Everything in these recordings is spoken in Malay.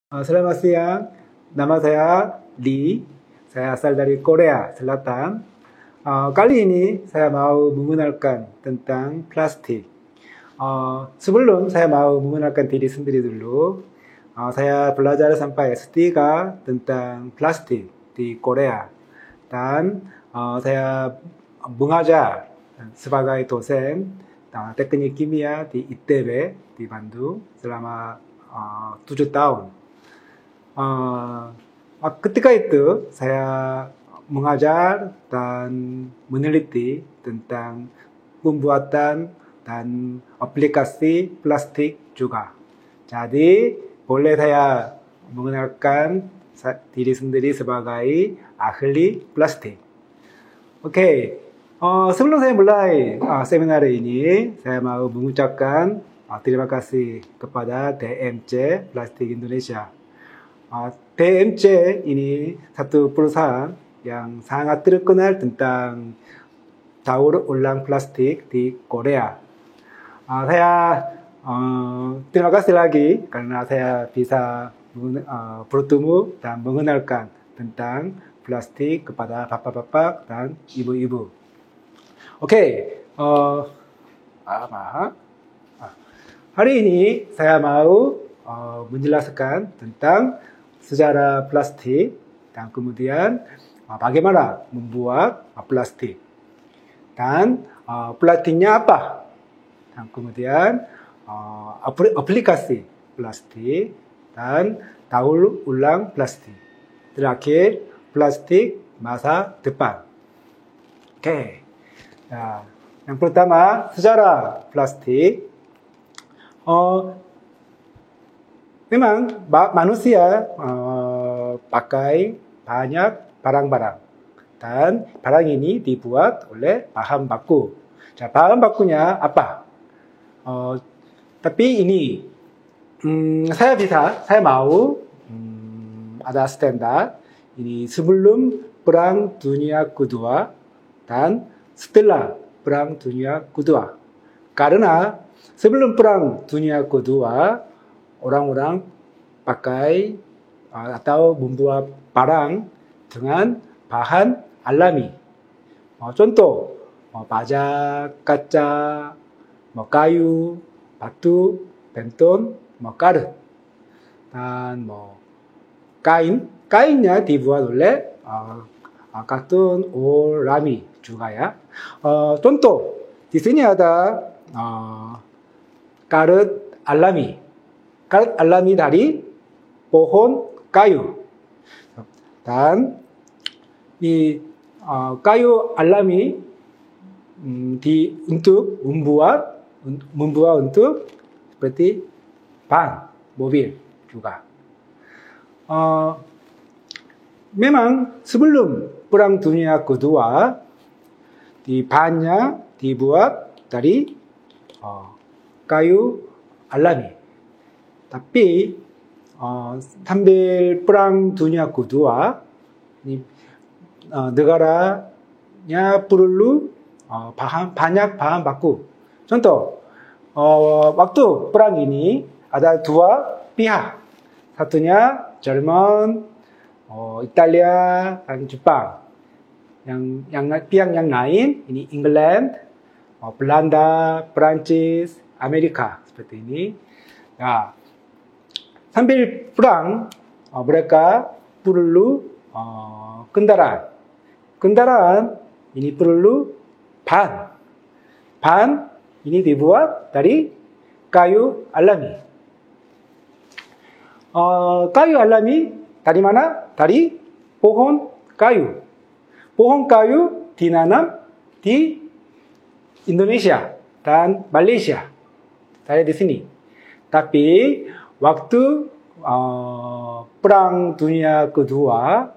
Selamat siang, nama saya Lee. Saya asal dari Korea Selatan. Kali ini saya mau mengenalkan tentang plastik. Sebelum saya mau mengenalkan diri sendiri dulu, saya belajar sampai S3 tentang plastik di Korea. Dan saya mengajar sebagai dosen teknik kimia di ITB di Bandung selama 7 tahun. Ketika itu saya mengajar dan meneliti tentang pembuatan dan aplikasi plastik juga. Jadi boleh saya mengenalkan diri sendiri sebagai ahli plastik. Oke, sebelum saya mulai seminar ini, saya mau mengucapkan terima kasih kepada DMC Plastik Indonesia. DMC ini satu perusahaan yang sangat terkenal tentang daur ulang plastik di Korea. Saya terima kasih lagi karena saya bisa bertemu dan mengenalkan tentang plastik kepada bapak-bapak dan ibu-ibu. Oke, hari ini saya mau menjelaskan tentang sejarah plastik dan kemudian bagaimana membuat plastik dan plastiknya apa, dan kemudian aplikasi plastik dan daur ulang plastik, terakhir plastik masa depan. Oke, nah, yang pertama sejarah plastik. Memang manusia pakai banyak barang-barang dan barang ini dibuat oleh bahan baku. Bahan bakunya apa? Tapi ini saya mau ada standar ini sebelum Perang Dunia Kedua dan setelah Perang Dunia Kedua. Karena sebelum Perang Dunia Kedua orang-orang pakai atau membuat barang dengan bahan alami. Contoh, baja, kaca, kayu, batu, beton, karet, dan kainnya dibuat oleh katun, ol, rami juga ya. Contoh, di sini ada karet alami. Karet alami dari pohon kayu. Dan di kayu alami untuk membuat untuk seperti ban mobil juga. Memang sebelum Perang Dunia Kedua bannya dibuat dari kayu alami. Tapi sambil Perang Dunia Kedua negaranya perlu banyak bahan baku. Contoh, waktu perang ini ada dua pihak. Satunya Jerman, Italia, dan Jepang. Pihak yang lain ini England, Belanda, Prancis, Amerika seperti ini. Ya, sambil perang mereka perlu kendaraan. Kendaraan ini perlu ban. Ban ini dibuat dari kayu alami. Kayu alami dari mana? Dari pohon kayu. Pohon kayu ditanam di Indonesia dan Malaysia. Saya di sini. Tapi waktu Perang Dunia Kedua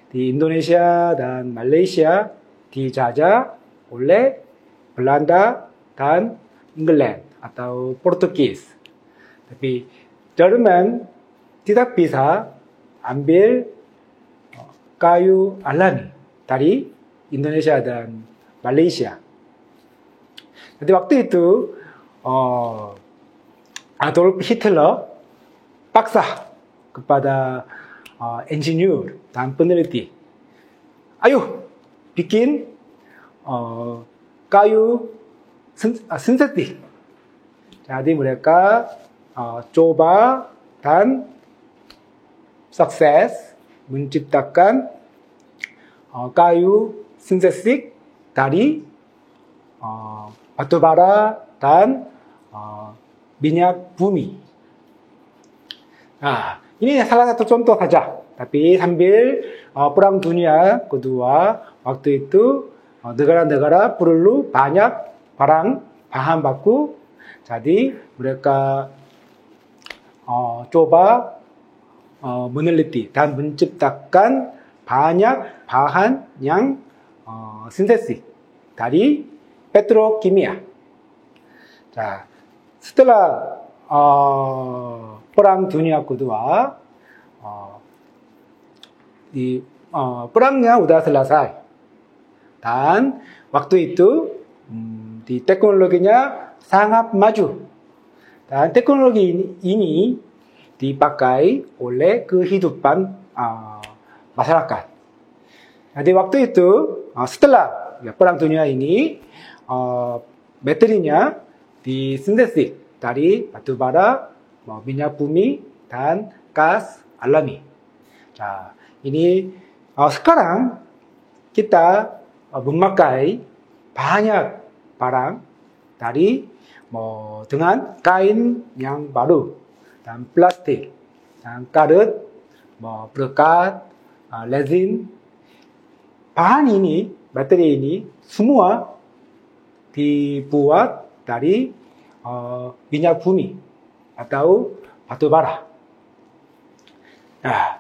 di Indonesia dan Malaysia dijajah oleh Belanda dan England atau Portugis. Tapi Jerman tidak bisa ambil kayu alami dari Indonesia dan Malaysia. Jadi waktu itu Adolf Hitler paksa kepada insinyur dan peneliti. Ayo bikin kayu sintetik. Jadi mereka coba dan sukses menciptakan kayu sintetik dari batu bara dan minyak bumi. Nah, ini salah satu contoh saja. Tapi sambil perang dunia kedua waktu itu negara-negara perlu banyak bahan baku. Jadi mereka coba meneliti dan menciptakan banyak bahan yang sintetik dari petrokimia. 자, setelah perang dunia kedua, perangnya sudah selesai. Dan waktu itu di teknologinya sangat maju. Dan teknologi ini dipakai oleh kehidupan masyarakat. Jadi waktu itu setelah perang dunia ini baterinya disintetik dari batu bara, minyak bumi dan gas alami. 자, ini sekarang kita memakai banyak barang dari dengan kain yang baru dan plastik dan karet, berkat, resin. Bahan ini, bateri ini semua dibuat dari minyak bumi atau batu bara. Nah,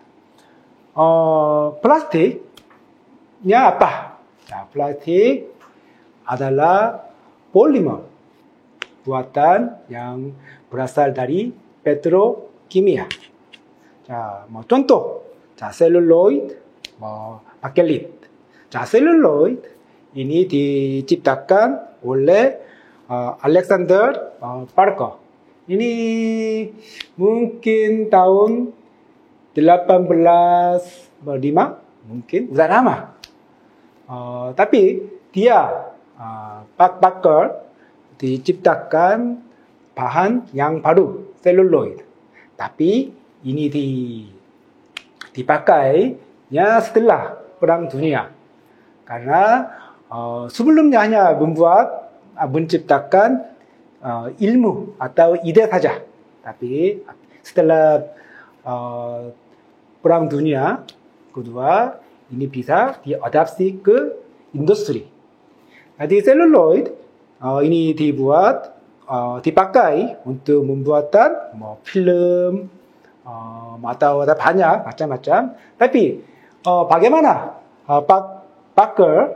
plastiknya apa? Nah, plastik adalah polimer buatan yang berasal dari petrokimia. 자, contoh, 셀룰로이드, 바켈lit. 셀룰로이드 ini diciptakan oleh Alexander Parker. Ini mungkin tahun 1805, mungkin udah lama. Tapi dia Parker diciptakan bahan yang baru, seluloid. Tapi ini dipakainya setelah perang dunia. Karena sebelumnya hanya menciptakan ilmu atau ide saja. Tapi setelah perang dunia kedua, ini bisa diadaptasi ke industri. Jadi seluloid ini dipakai untuk membuat film atau ada banyak macam-macam. Tapi bagaimana Parker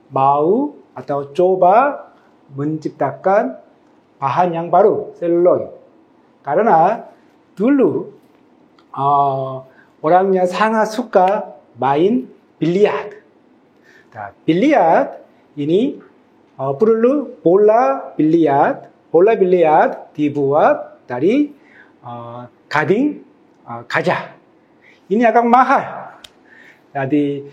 mau atau coba menciptakan bahan yang baru, seluloid. Karena dulu orangnya sangat suka main biliar. Nah, biliar ini perlu bola biliar. Bola biliar dibuat dari gading gajah. Ini agak mahal. Jadi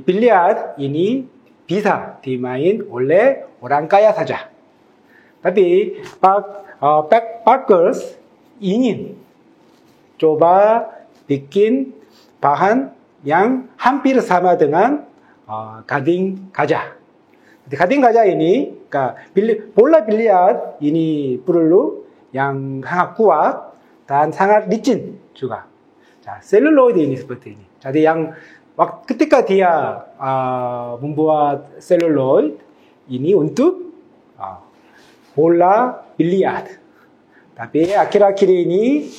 biliar ini bisa dimain oleh orang kaya saja. Tapi Parker ingin coba bikin bahan yang hampir sama dengan gading gajah. Jadi gading gajah ini, bola biliar ini perlu yang sangat kuat dan sangat licin juga. 자, 셀룰로이드 ini seperti ini. Jadi ketika dia membuat seluloid ini untuk bola biliar. Tapi akhir-akhir ini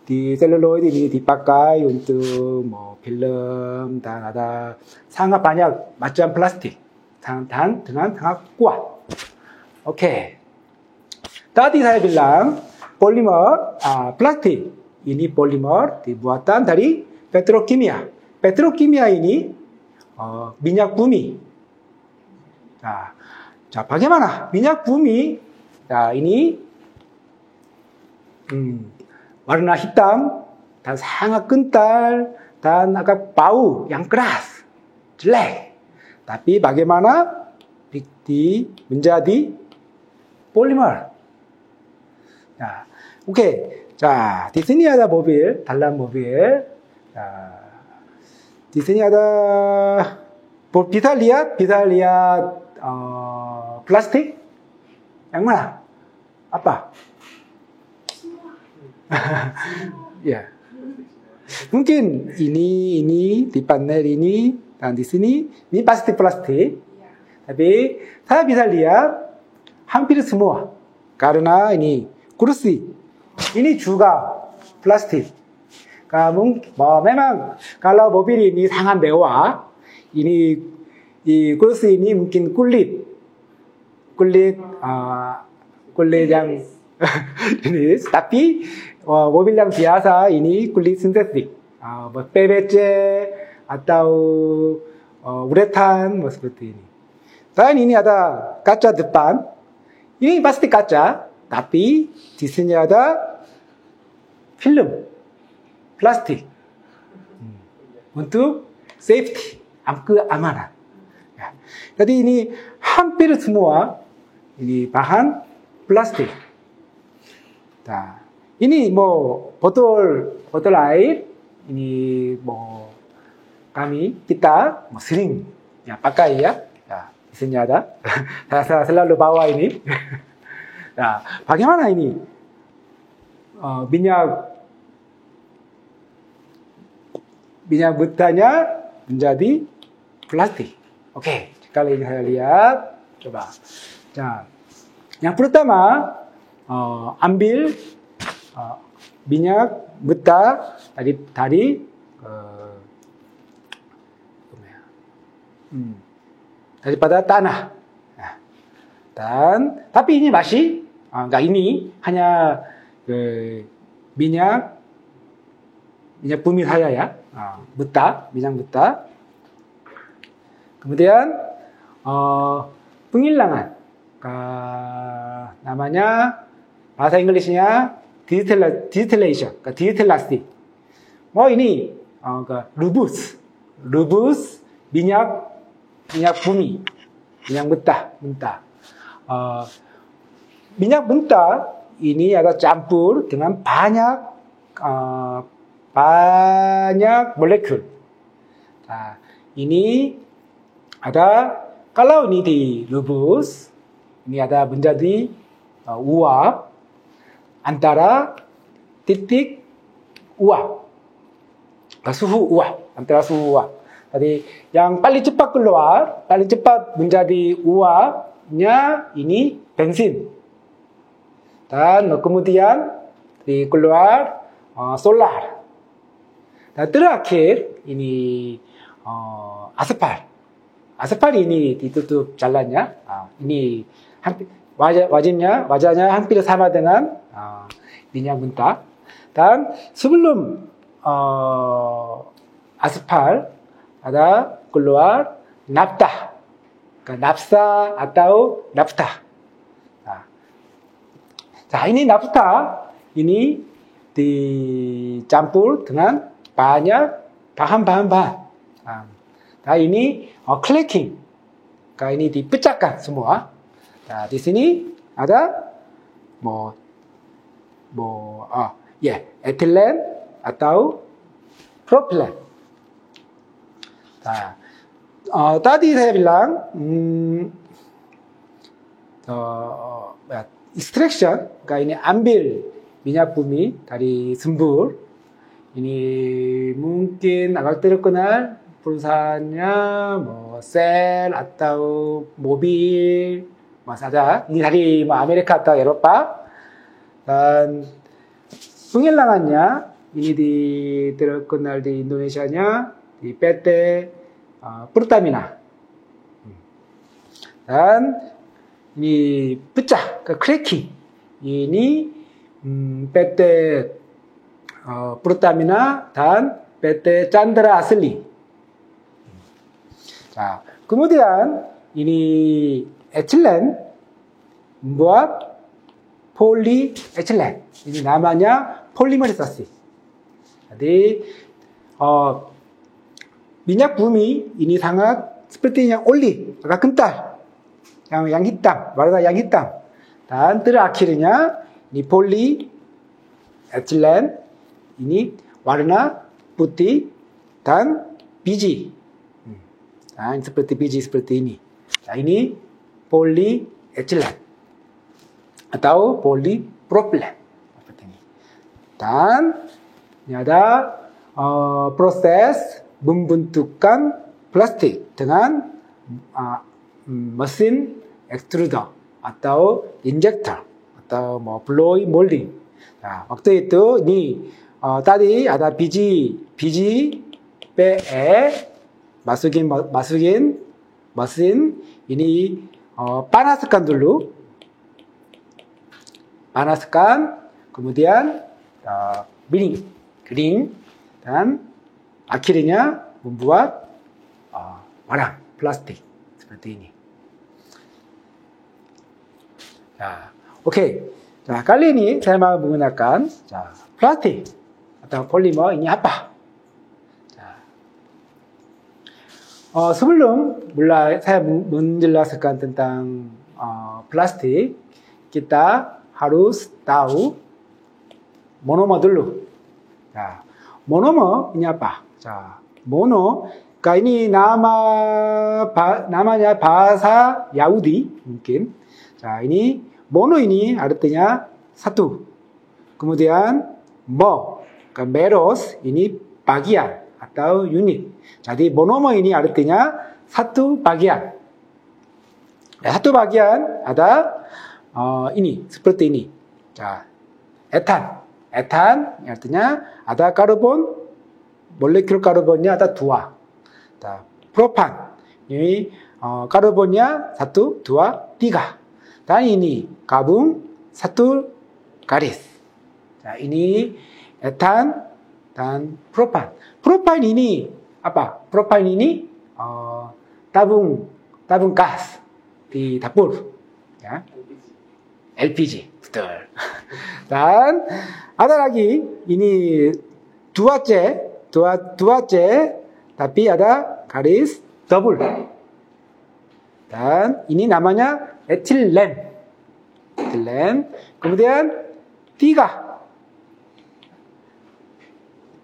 di seluloid ini dipakai untuk film dan ada sangat banyak macam plastik dan dengan sangat kuat. Oke. Tadi saya bilang polimer plastik ini polimer dibuatan dari petrokimia. Petrokimia ini minyak bumi. 자, bagaimana? Minyak bumi, ini warna hitam dan sangat kental dan agak bau yang keras, jelek. Tapi bagaimana menjadi polimer? Nah, oke. 자, di sini ada mobil, dalam mobil. Di sini ada, bisa lihat plastik. Yang mana? Apa? Ya. Mungkin ini di panel ini dan di sini ini pasti plastik. Tapi saya bisa lihat hampir semua. Karena ini kursi. Ini juga plastik. memang kalau mobil ini sangat mewah, ini 이 kursi ini mungkin kulit yang ini, tapi mobil yang biasa ini kulit sintetik, PVC atau uretan seperti ini. Dan ini ada kaca depan, ini pasti kaca, tapi di sini ada film plastik untuk safety, keamanan. Jadi ini hampir semua ini bahan plastik. Nah, ini botol air, ini kita sering pakai ya. Nah, di sini ada. Saya selalu bawa ini. Nah, bagaimana ini minyak butanya menjadi plastik. Oke, kali ini saya lihat, coba. Nah, yang pertama ambil minyak buta daripada tanah. Nah, tapi ini masih enggak, ini hanya minyak bumi saya ya, minyak buta. Kemudian penghilangan, namanya bahasa Inggrisnya distillation, distilasi. Ini rebus minyak bumi, minyak mentah. Minyak mentah ini ada campur dengan banyak molekul. Nah, ini ada, kalau ini direbus, ini ada menjadi uap antara titik uap, antara suhu uap. Jadi yang paling cepat keluar, paling cepat menjadi uapnya ini bensin. Dan kemudian keluar solar. Dan terakhir ini aspal. Aspal ini ditutup jalannya. Ini wajahnya hampir sama dengan minyak mentah. Dan sebelum aspal ada keluar nafta, napsa atau nafta. Nah, ini nafta ini dicampur dengan banyak bahan-bahan. Nah, ini cracking. Ini dipecahkan semua. Nah, di sini ada etilen atau propilen. Nah, tadi saya bilang extraction, ini ambil minyak bumi dari sumber. Ini mungkin agak terkenal perusahaannya sel atau mobil, saja. Ini dari Amerika atau Eropa. Dan penghilangannya ini terkenal di Indonesianya di PT Pertamina. Dan ini pecah ke cracking. Ini PT Pertamina dan PT Chandra Asli. Nah, kemudian ini etilen membuat polyethylene. Ini namanya polimerisasi. Jadi minyak bumi ini sangat seperti yang oli, agak kental, yang hitam, warna yang hitam. Dan terakhirnya ini polyethylene, ini warna putih dan biji. Nah, seperti biji seperti ini. Nah, ini polyethylene atau polypropylen seperti ini. Dan ini ada proses pembentukan plastik dengan mesin extruder atau injector atau blow molding. Nah, waktu itu ini tadi ada biji pe에 masukin mesin ini panaskan dulu, kemudian kering dan akhirnya membuat barang plastik seperti ini. Nah, oke. Nah, kali ini saya mau menggunakan plastik atau polimer ini apa? Sebelum mulai saya menjelaskan tentang plastik, kita harus tahu monomer dulu. Nah, monomer ini apa? Ini namanya bahasa Yahudi mungkin. Ini mono ini artinya satu. Kemudian meros ini bagian atau unit. Jadi monomer ini artinya satu bagian. Satu bagian ada ini seperti ini. etan artinya ada karbon, molekul karbonnya ada dua. propan ini karbonnya satu, dua, tiga. Dan ini gabung satu garis. Ini etan dan propan. Propan ini apa? Propan ini tabung gas di dapur, ya. LPG, betul. Dan ada lagi ini dua C, tapi ada garis double. Dan ini namanya etilen. Kemudian tiga.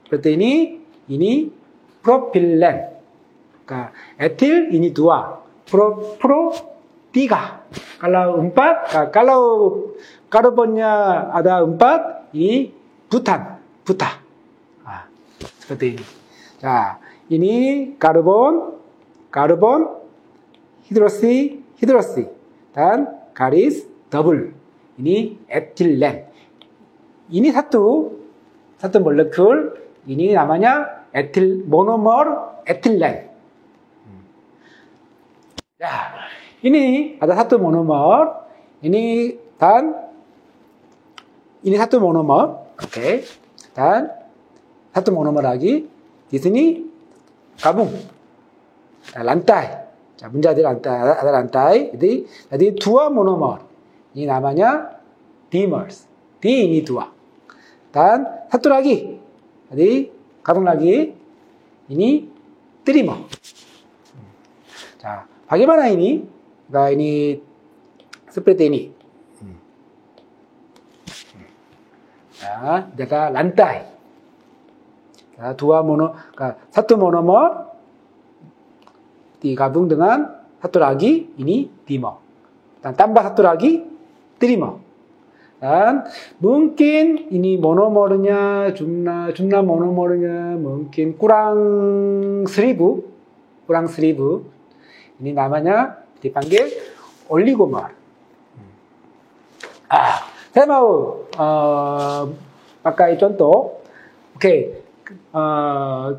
Seperti ini propilen. Etil ini dua, pro tiga. Kalau empat, kalau karbonnya ada empat, ini buta. Seperti ini. Ini karbon, hidroksi, dan garis double. Ini etilen. Ini satu molekul. Ini namanya monomer etilen. Ini ada satu monomer. Ini satu monomer. Oke. Dan satu monomer lagi. Di sini gabung. Lantai. menjadi ada lantai. Jadi dua monomer. Ini namanya dimers. D ini dua. Dan satu lagi. Jadi gabung lagi. Ini trimer. Bagaimana ini? ini seperti ini. Jaga lantai. Satu monomer digabung dengan satu lagi, ini dimer. Dan tambah satu lagi, trimer. Dan mungkin ini monomernya, jumlah monomernya mungkin kurang 1000. Ini namanya dipanggil oligomer. Saya mau pakai contoh. Oke.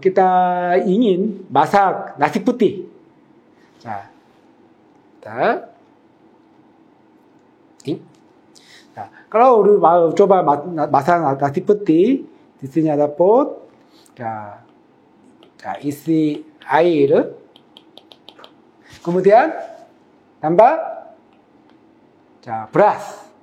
Kita ingin masak nasi putih. Kalau 우리 coba masak nasi putih, di sini ada pot. isi air. Kemudian tambah beras.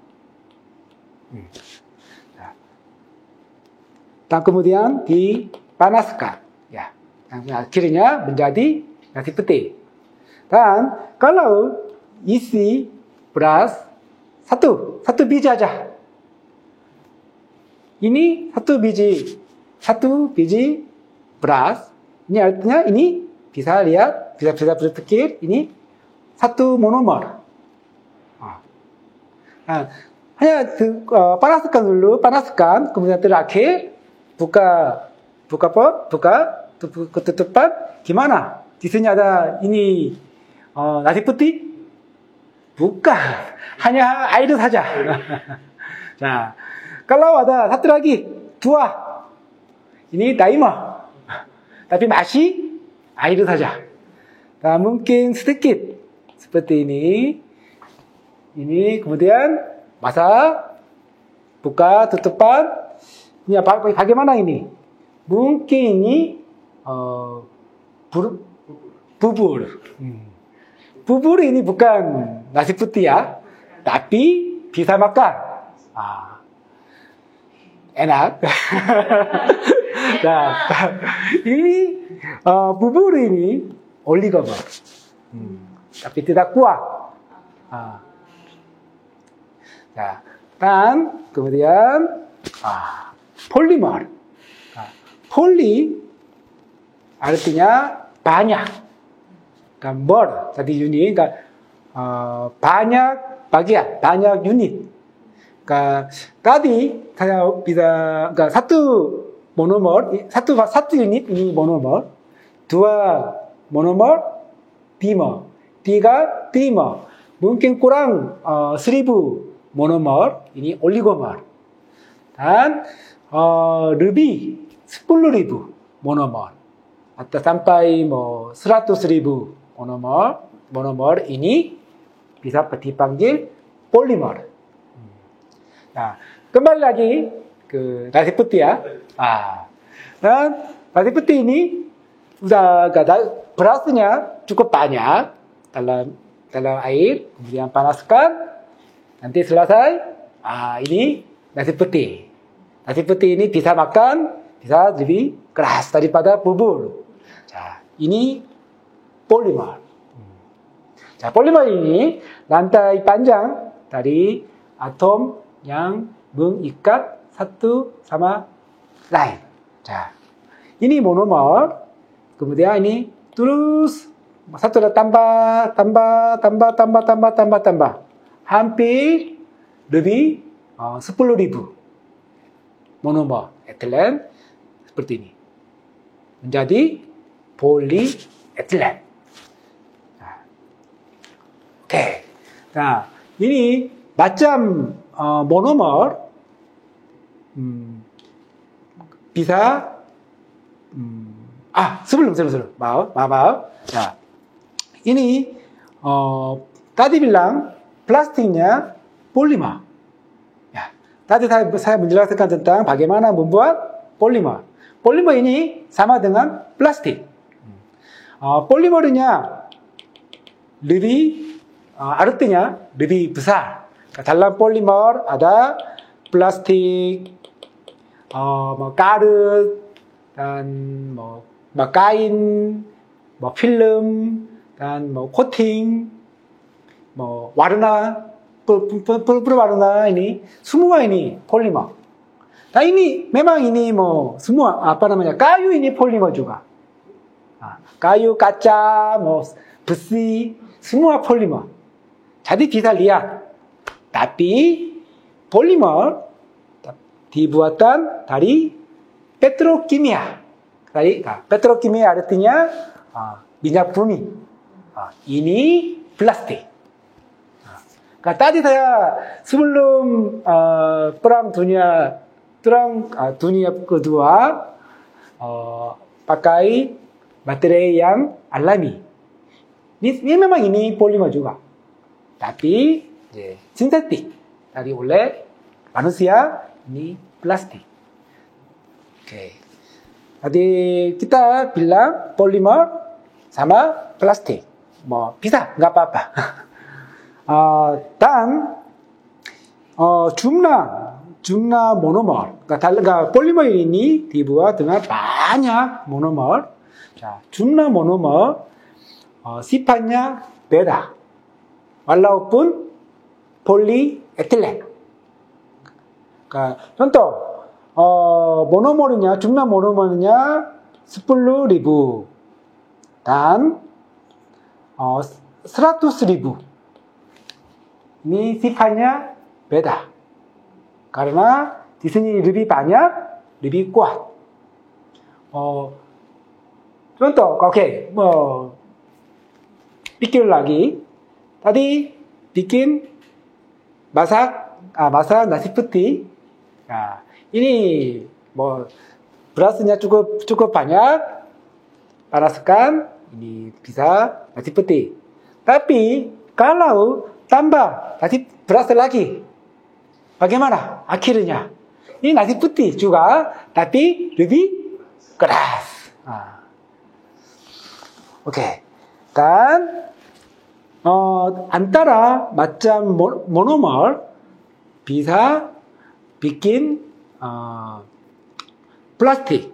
dan kemudian dipanaskan. Ya, yang akhirnya menjadi nasi putih. Dan kalau isi beras satu biji aja. Ini satu biji beras. Ini artinya ini bisa lihat, bisa berpikir ini satu monomer. Hanya panaskan, kemudian terakhir buka ketutupan, gimana? Di sini ada ini nasi putih? Bukan, hanya air saja. Nah, kalau ada satu lagi, dua, ini timer, tapi masih air saja. Nah, mungkin sedikit seperti ini. Ini kemudian masak, buka tutupan. Ini bagaimana ini? Mungkin ini bubur. Bubur ini bukan nasi putih ya, tapi bisa makan. Enak. Nah, ini bubur ini oligomer, tapi tidak kuat. Nah, dan kemudian polimer. Poli artinya banyak. Gambar tadi unit, banyak bagian, banyak unit. Tadi saya bisa satu monomer, satu unit ini monomer, dua monomer, dimer, tiga dimer, mungkin kurang 1000 monomer, ini oligomer, dan lebih 10.000 monomer, atau sampai 100.000 monomer ini bisa dipanggil polimer. Nah, kembali lagi ke nasi putih ya. Dan nasi putih ini sudah berasnya cukup banyak dalam air, kemudian panaskan, nanti selesai. Ini nasi putih. Nasi putih ini bisa makan, bisa lebih keras daripada bubur. Ini polimer. Polimer ini rantai panjang dari atom yang mengikat satu sama lain. Ini monomer, kemudian ini terus satu tambah, hampir lebih 10.000 monomer etilen seperti ini menjadi polietilen. Oke. Nah, ini macam monomer bisa sebelum maaf. Nah, ini tadi bilang plastiknya polimer. Ya, tadi saya menjelaskan tentang bagaimana membuat polimer. Polimer ini sama dengan plastik. Polimernya lebih artinya lebih besar. Dalam polimer ada plastik, karet, dan kain, film, dan coating, warna, berwarna ini, semua ini polimer. Nah ini memang ini semua kayu ini polimer juga. Kayu, kaca, besi, semua polimer. Jadi bisa lihat. Tapi polimer dibuatkan dari petrokimia. Petrokimia artinya minyak bumi. Ini plastik. Tadi saya sebelum perang dunia kedua pakai materi yang alami. Ini memang ini polimer juga. Tapi sintetik dari oleh manusia ini plastik. Oke. Jadi kita bilang polimer sama plastik. Bisa, nggak apa-apa. Dan jumlah jumlah monomer. 그러니까 폴리머 ini dibuat dengan banyak monomer. 자, jumlah monomer sifatnya beda. walaupun polietileng. 그러니까 contoh monomernya jumlah monomernya 10.000 dan 100.000. Ini sifatnya beda. Karena di sini lebih banyak, lebih kuat. Contoh, oke, pikir lagi. Tadi bikin masak nasi putih. Nah, ini berasnya cukup banyak. Panaskan, ini bisa nasi putih. Tapi kalau tambah nasi beras lagi, bagaimana akhirnya? Ini nasi putih juga, tapi lebih keras. Oke. Dan antara macam monomer bisa bikin plastik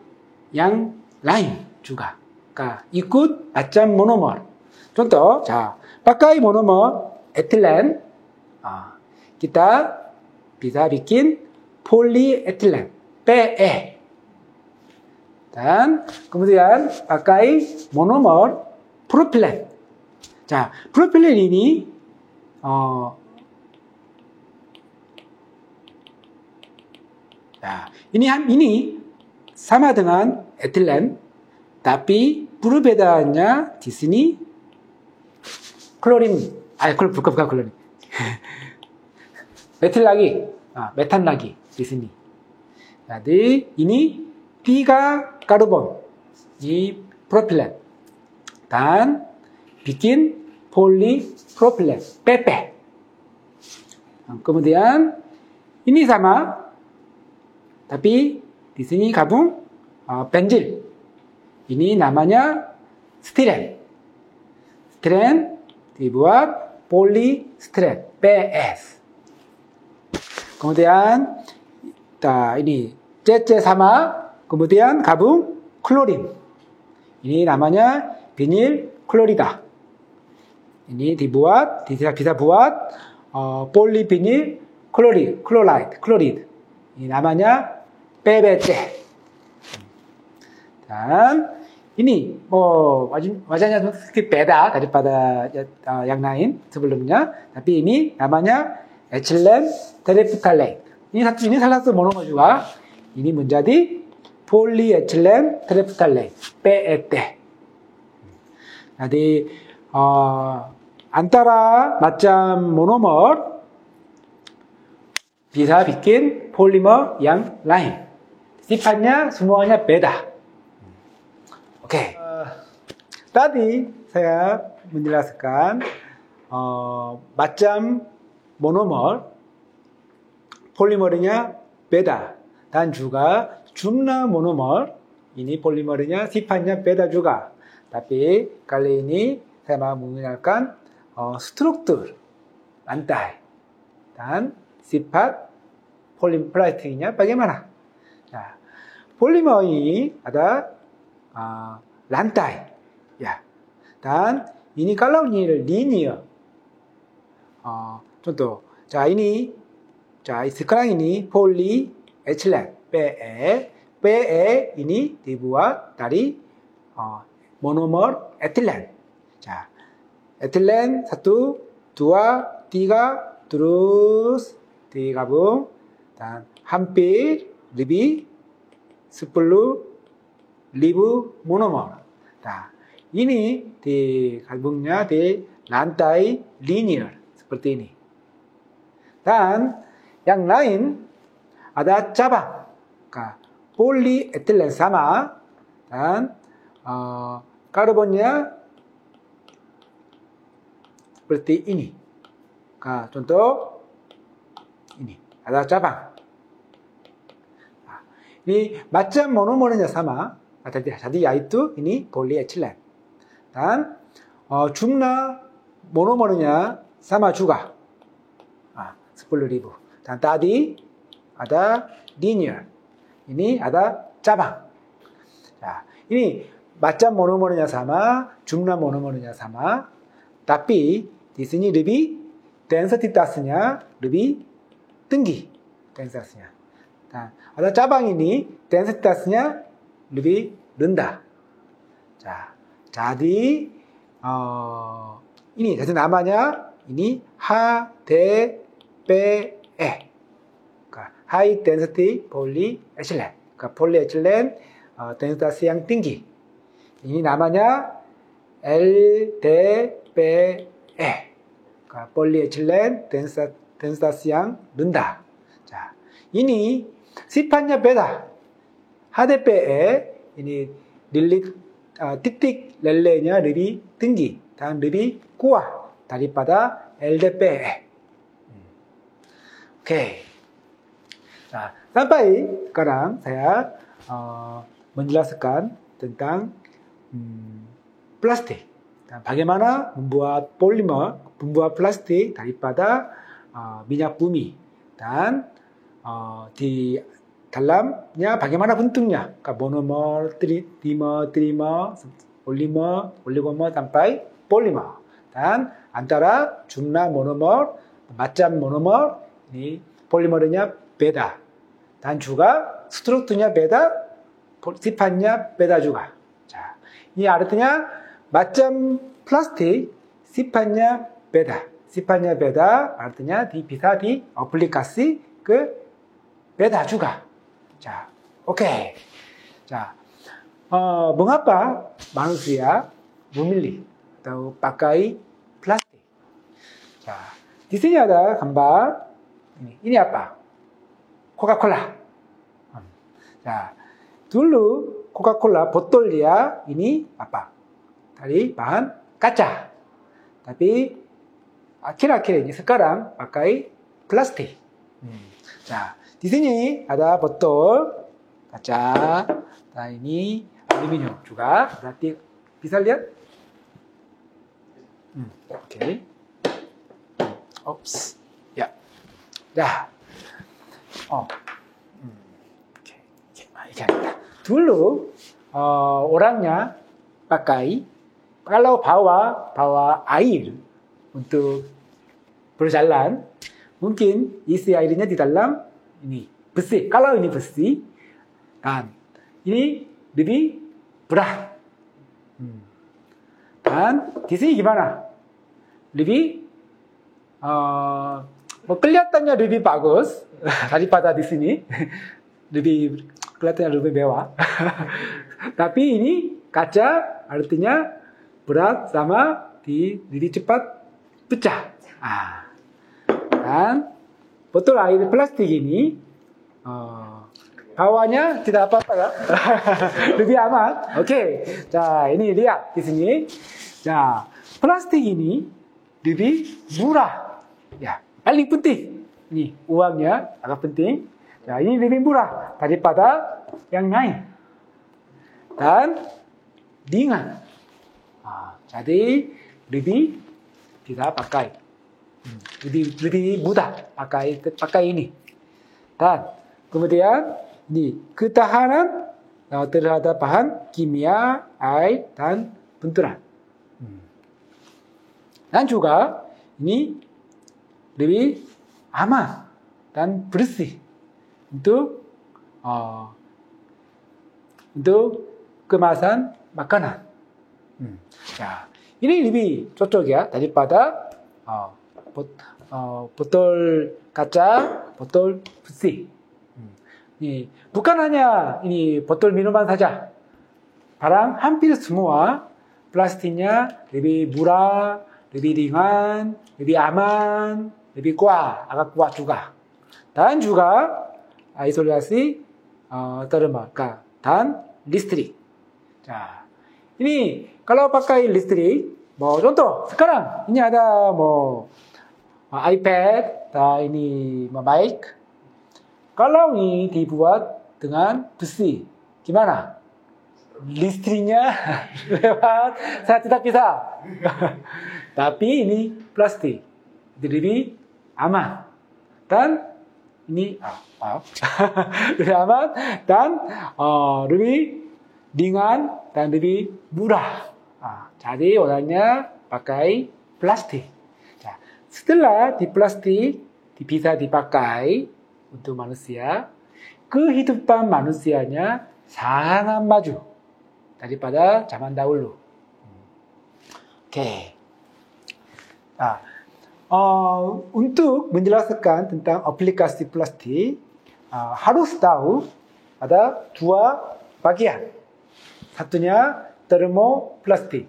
yang lain juga. Kak, ikut macam monomer. Contoh, 자, pakai monomer etilen, kita bisa bikin polietilen, PE. Dan kemudian pakai monomer propilen. 자, propilen ini ini sama dengan etilen, tapi perbedaannya di sini klo린, bukan klo린. 메탄 lagi di sini. Jadi ini 3 karbon, ini propilen, dan bikin polipropilen, PP. Kemudian ini sama, tapi di sini gabung ben질. Ini namanya stiren. Stiren dibuat polistiren, PS. Kemudian ini CC sama, kemudian gabung klo린. Ini namanya 비닐 클로리다. ini bisa buat 폴리비닐 클로라이드. ini namanya PVC. Dan ini wajahnya sedikit beda daripada yang lain sebelumnya, tapi ini namanya 에틸렌 테레프탈레이트. ini salah satu monomer juga. ini menjadi 폴리에틸렌 테레프탈레이트, PET. jadi antara macam monomer bisa bikin polimer yang lain. sifatnya semuanya beda. Oke. Tadi saya menjelaskan macam monomer, polimernya beda. Dan juga jumlah monomer, ini polimernya sifatnya beda juga. Tapi kali ini saya mau menggunakan struktur lantai dan sifat plastiknya bagaimana. Nah, polimer ini ada lantai, ya. Dan ini kalau ini linear, contoh, sekarang ini polietilen, PE ini dibuat dari monomer etilen. 자, etilen 1, 2, 3, terus digabung dan hampir lebih 10.000 monomer. Nah, ini digabungnya di lantai linear seperti ini. Dan yang lain ada cabang. polietilen sama dan karbonnya seperti ini. Contoh ini ada cabang. ini macam monomernya sama. Tadi yaitu ini polietilen. Dan jumlah monomernya sama juga. 10.000. Dan tadi ada linear. Ini ada cabang. 자, ini macam monomernya sama, jumlah monomernya sama, tapi di sini lebih densitasnya lebih tinggi. densitasnya. Nah, ada cabang ini densitasnya lebih rendah. 자, jadi ini jadi namanya ini HDPE. High Density Polyethylene. 폴리에틸렌 densitas yang tinggi. Ini namanya LDPE. 폴리에틸렌 densitas yang rendah. 자, ini sifatnya beda. HDPE ini titik relenya lebih tinggi dan lebih kuat daripada LDPE. Oke. Nah, sampai sekarang saya menjelaskan tentang plastik dan bagaimana membuat polimer, membuat plastik daripada minyak bumi dan di dalamnya bagaimana bentuknya, monomer, trimer, polimer, oligomer sampai polimer dan antara jumlah monomer, macam monomer ini polimernya beda. Dan juga strukturnya beda, sifatnya beda juga. 자, ini artinya macam plastik sifatnya beda. Sifatnya beda artinya bisa diaplikasi ke beda juga. 자, oke. 자, mengapa manusia memilih atau pakai plastik? 자, di sini ada gambar. Ini apa? Coca-Cola. 자, dulu Coca-Cola botolnya ini apa? Dari bahan kaca. Tapi akhir-akhir ini sekarang pakai plastik. 자, di sini ada botol kaca. Nah, ini aluminium juga. Berarti bisa lihat? Oke. Oops. Ya. Dah. Dulu orangnya pakai kalau bawa air untuk berjalan, mungkin isi airnya di dalam ini besi. Kalau ini besi, dan ini lebih berat. Dan di sini gimana? Lebih kelihatannya lebih bagus daripada di sini. Lebih kelihatannya lebih mewah. Tapi ini kaca artinya berat sama lebih cepat pecah. Dan botol air plastik ini bawahnya tidak apa-apa. Lebih aman. Oke. 자, ini lihat di sini. 자, plastik ini lebih murah. Ya, paling penting. Ini uangnya agak penting. Ya, ini lebih murah daripada yang lain. Dan ringan. Jadi lebih bisa pakai. Lebih mudah pakai ini. Dan kemudian ini ketahanan terhadap bahan kimia, air, dan benturan. Dan juga ini lebih aman dan bersih untuk kemasan makanan. 자, ini lebih cocok ya daripada botol kaca, botol besi. ini bukan hanya ini botol minuman saja. Barang hampir semua plastiknya lebih murah, lebih ringan, lebih aman, lebih kuat, agak kuat juga. Dan juga isolasi termal dan listrik. 자, ini kalau pakai listrik, contoh sekarang ini ada iPad, ini mic. Kalau ini dibuat dengan besi, gimana? Listriknya lewat, saya tidak bisa. Tapi ini plastik, jadi lebih aman dan ini maaf. Lebih aman dan lebih ringan dan lebih murah. Jadi orangnya pakai plastik. 자, setelah di plastik bisa dipakai untuk manusia, kehidupan manusianya sangat maju daripada zaman dahulu. Oke. Untuk menjelaskan tentang aplikasi plastik, harus tahu ada dua bagian. Satunya termoplastik,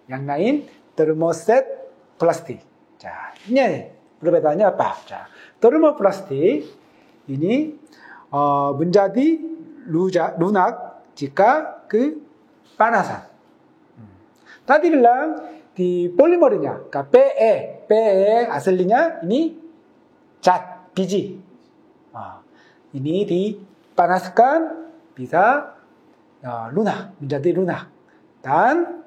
yang lain termoset plastik. 자, ini perbedaannya apa? 자, termoplastik ini menjadi lunak jika kepanasan. Tadi bilang di polimernya, PE aslinya ini cat, biji. Ini dipanaskan bisa lunak, menjadi lunak. Dan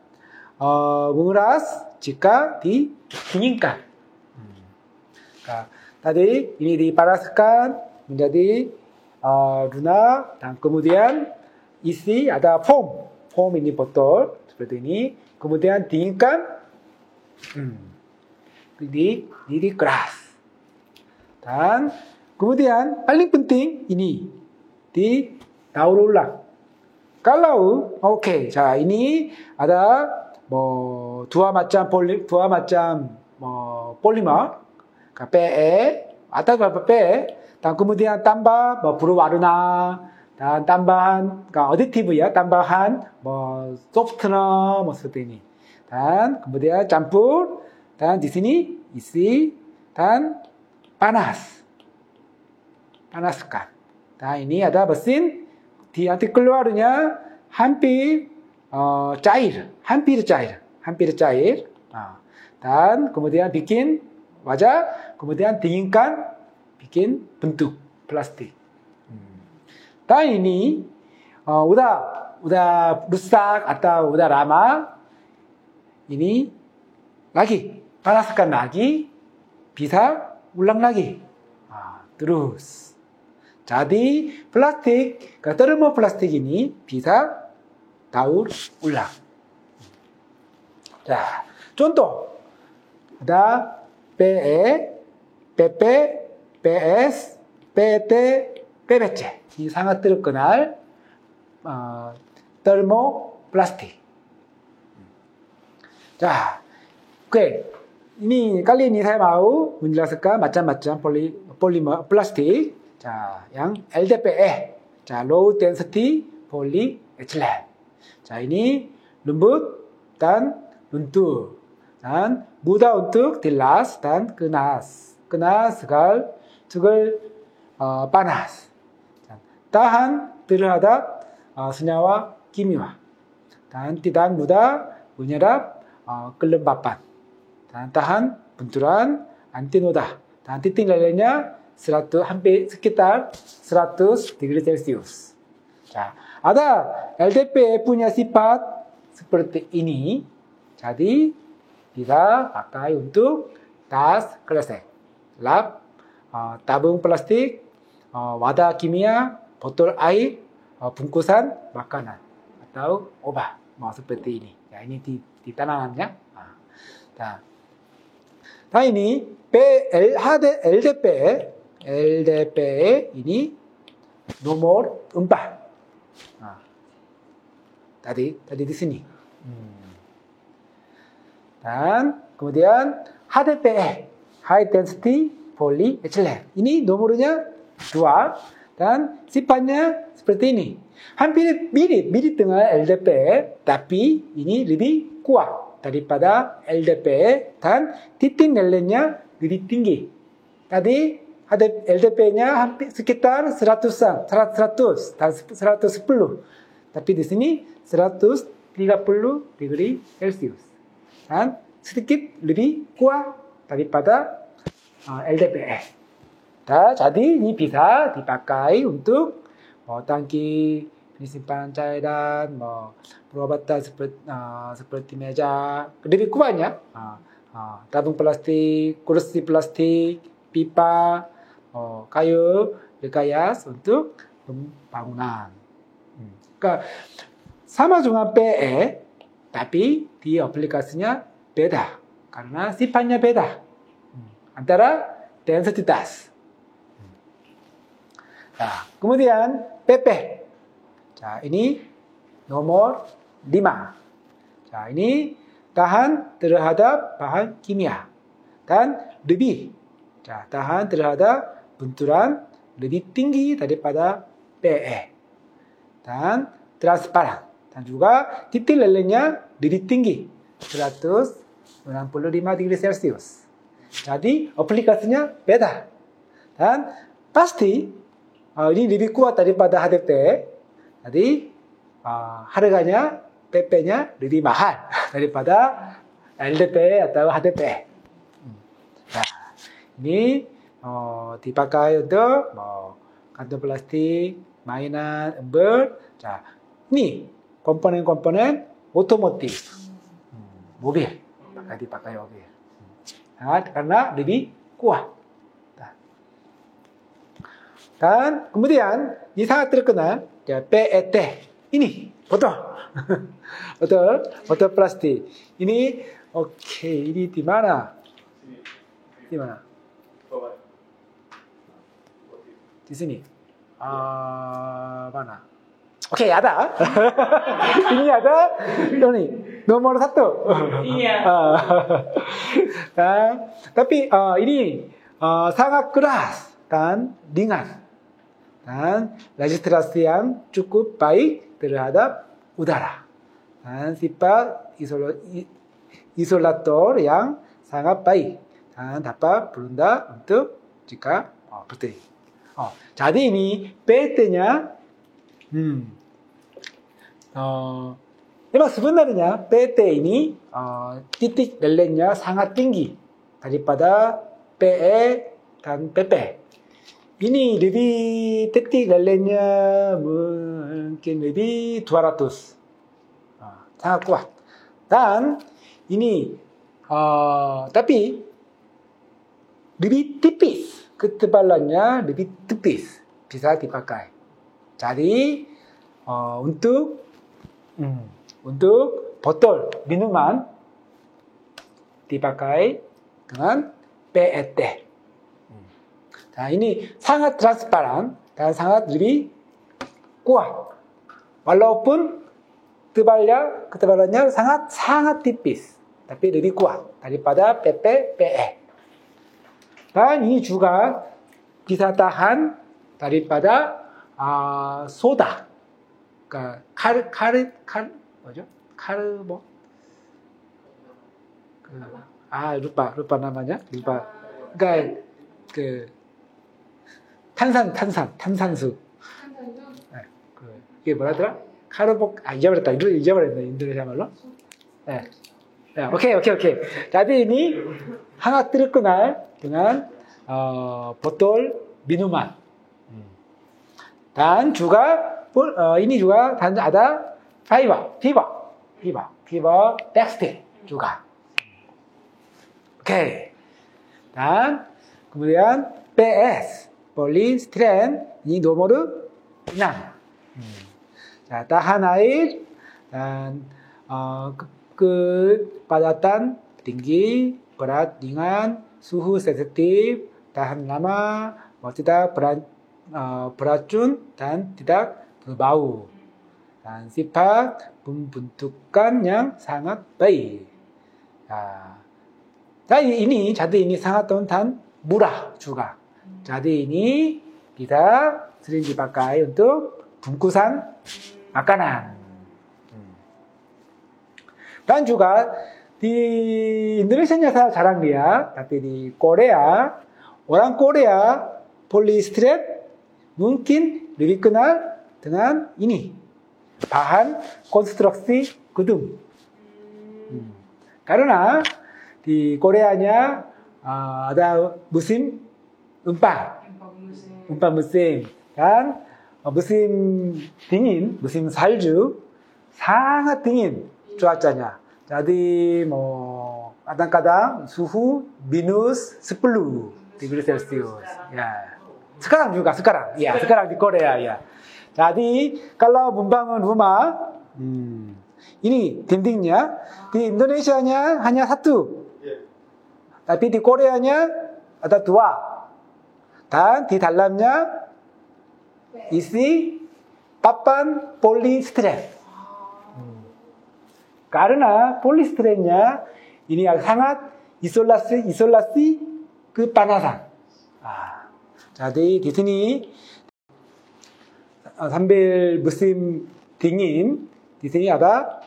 menguras jika didinginkan. Tadi ini dipanaskan menjadi lunak dan kemudian isi ada foam. Foam ini botol seperti ini. Kemudian dinginkan jadi keras. Dan kemudian paling penting ini didaur ulang. Kalau 자 ini ada dua macam polimer, PE atau PE, dan kemudian tambah berwarna dan tambahan aditif ya, tambahan softener seperti ini. Dan kemudian campur dan di sini isi dan panaskan. Dan ini ada mesin, nanti keluarnya hampir cair. Dan kemudian bikin wajah, kemudian dinginkan, bikin bentuk plastik. Dan ini udah rusak atau udah lama, ini lagi panaskan lagi, bisa ulang lagi. Terus. Jadi plastik, termoplastik ini bisa daur ulang. 자, contoh ada PE, PP, PS, PT, PVC. Ini sangat terkenal termoplastik. 자, oke. Ini kali ini saya mau menjelaskan macam-macam polimer plastik. 자, yang LDPE. 자, low density polyethylene. 자, ini lembut dan lentur. Dan mudah untuk dilas dan kenas sekal panas. Tahan terhadap senyawa kimia. Dan tidak mudah menyerap kelembapan. Dan tahan benturan anti noda. Dan titik lelehnya hampir sekitar 100 degree Celcius. 자, ada LDPE punya sifat seperti ini. Jadi bisa pakai untuk tas kresek, lap, tabung plastik, wadah kimia, botol air, bungkusan makanan atau obat, seperti ini. Ya, ini ditanamnya. Nah, ini LDPE ini nomor 4. Tadi di sini. Dan kemudian HDPE, High Density Polyethylene. Ini nomornya 2 dan sifatnya seperti ini. Hampir mirip dengan LDPE, tapi ini lebih kuat daripada LDPE dan titik nilainya lebih tinggi. Tadi LDPE-nya hampir sekitar 100 dan 110. Tapi di sini 130 degree Celcius. Dan sedikit lebih kuat daripada LDPE. Jadi ini bisa dipakai untuk tangki penyimpanan cairan, perubatan seperti meja, lebih kuatnya. Tabung plastik, kursi plastik, pipa, kayu rekayas untuk pembangunan. Kak, sama dengan PE, tapi di aplikasinya beda. Karena sifatnya beda. Antara densitas. Nah, kemudian PP. 자, ini nomor 5. 자, ini tahan terhadap bahan kimia. Dan lebih. 자, tahan terhadap benturan lebih tinggi daripada PE. Dan transparan. Dan juga titik lelehnya lebih tinggi. 165 degree Celcius. Jadi aplikasinya beda. Dan pasti ini lebih kuat daripada HDP. Jadi harganya PP-nya lebih mahal daripada LDP atau HDP. Nah, ini dipakai untuk kantong plastik, mainan, embel. 자, ini komponen-komponen otomotif, mobil, dipakai mobil. Nah, karena lebih kuat. Dan kemudian ini sangat terkenal, ya, PET. Ini botol, botol plastik. Ini oke, ini di mana? Di mana? Di sini. Mana? Oke, ada. Ini ada. Ini nomor 1. Iya. Tapi ini sangat keras dan ringan. Dan resistensi yang cukup baik terhadap udara. Dan sifat isolator yang sangat baik. Dan dapat berunda untuk jika berdiri. Jadi ini PT-nya memang sebenarnya PT ini titik lelehnya sangat tinggi daripada PE dan PP. Ini lebih titik lelehnya mungkin lebih 200. Sangat kuat. Dan ini tapi lebih tipis. Ketebalannya lebih tipis. Bisa dipakai. Jadi untuk botol minuman dipakai dengan PET. Nah, ini sangat transparan dan sangat lebih kuat. Walaupun ketebalannya sangat tipis, tapi lebih kuat daripada PP, PE. Dan ini juga bisa tahan daripada soda. 뭐죠? 카르본? lupa namanya. lupa. 그러니까 탄산수. 네, 이게 뭐라더라? 잊어버렸네, 인도네시아 말로. 네. 네, 오케이. Jadi ini sangat terkenal dengan botol minuman. Dan juga ini juga ada fiber tekstil juga. Oke. Dan kemudian PS polistiren ini nomor 6. 자, tahan air dan kepadatan tinggi, berat ringan, suhu sensitif, tahan lama, tidak beracun dan tidak berbau. Dan sifat pembentukan yang sangat baik. Jadi ini sangat dan murah juga. Jadi ini kita sering dipakai untuk bungkusan makanan. Dan juga di Indonesia saya jarang lihat, tapi di Korea, orang Korea polistiren mungkin lebih kenal dengan ini, bahan konstruksi gedung. Karena di Koreanya ada musim umpan musim, dan musim dingin, musim salju sangat dingin cuacanya. Jadi kadang-kadang suhu minus 10 degree Celcius. Ya. Sekarang juga, sekarang. Ya, sekarang di Korea, ya. Jadi, kalau membangun rumah, ini dindingnya, di Indonesianya hanya satu. Tapi di Koreanya ada dua. Dan di dalamnya isi papan polistiren. Karena polistirennya ini sangat isolasi kepanasan. Jadi di sini sambil musim dingin di sini ada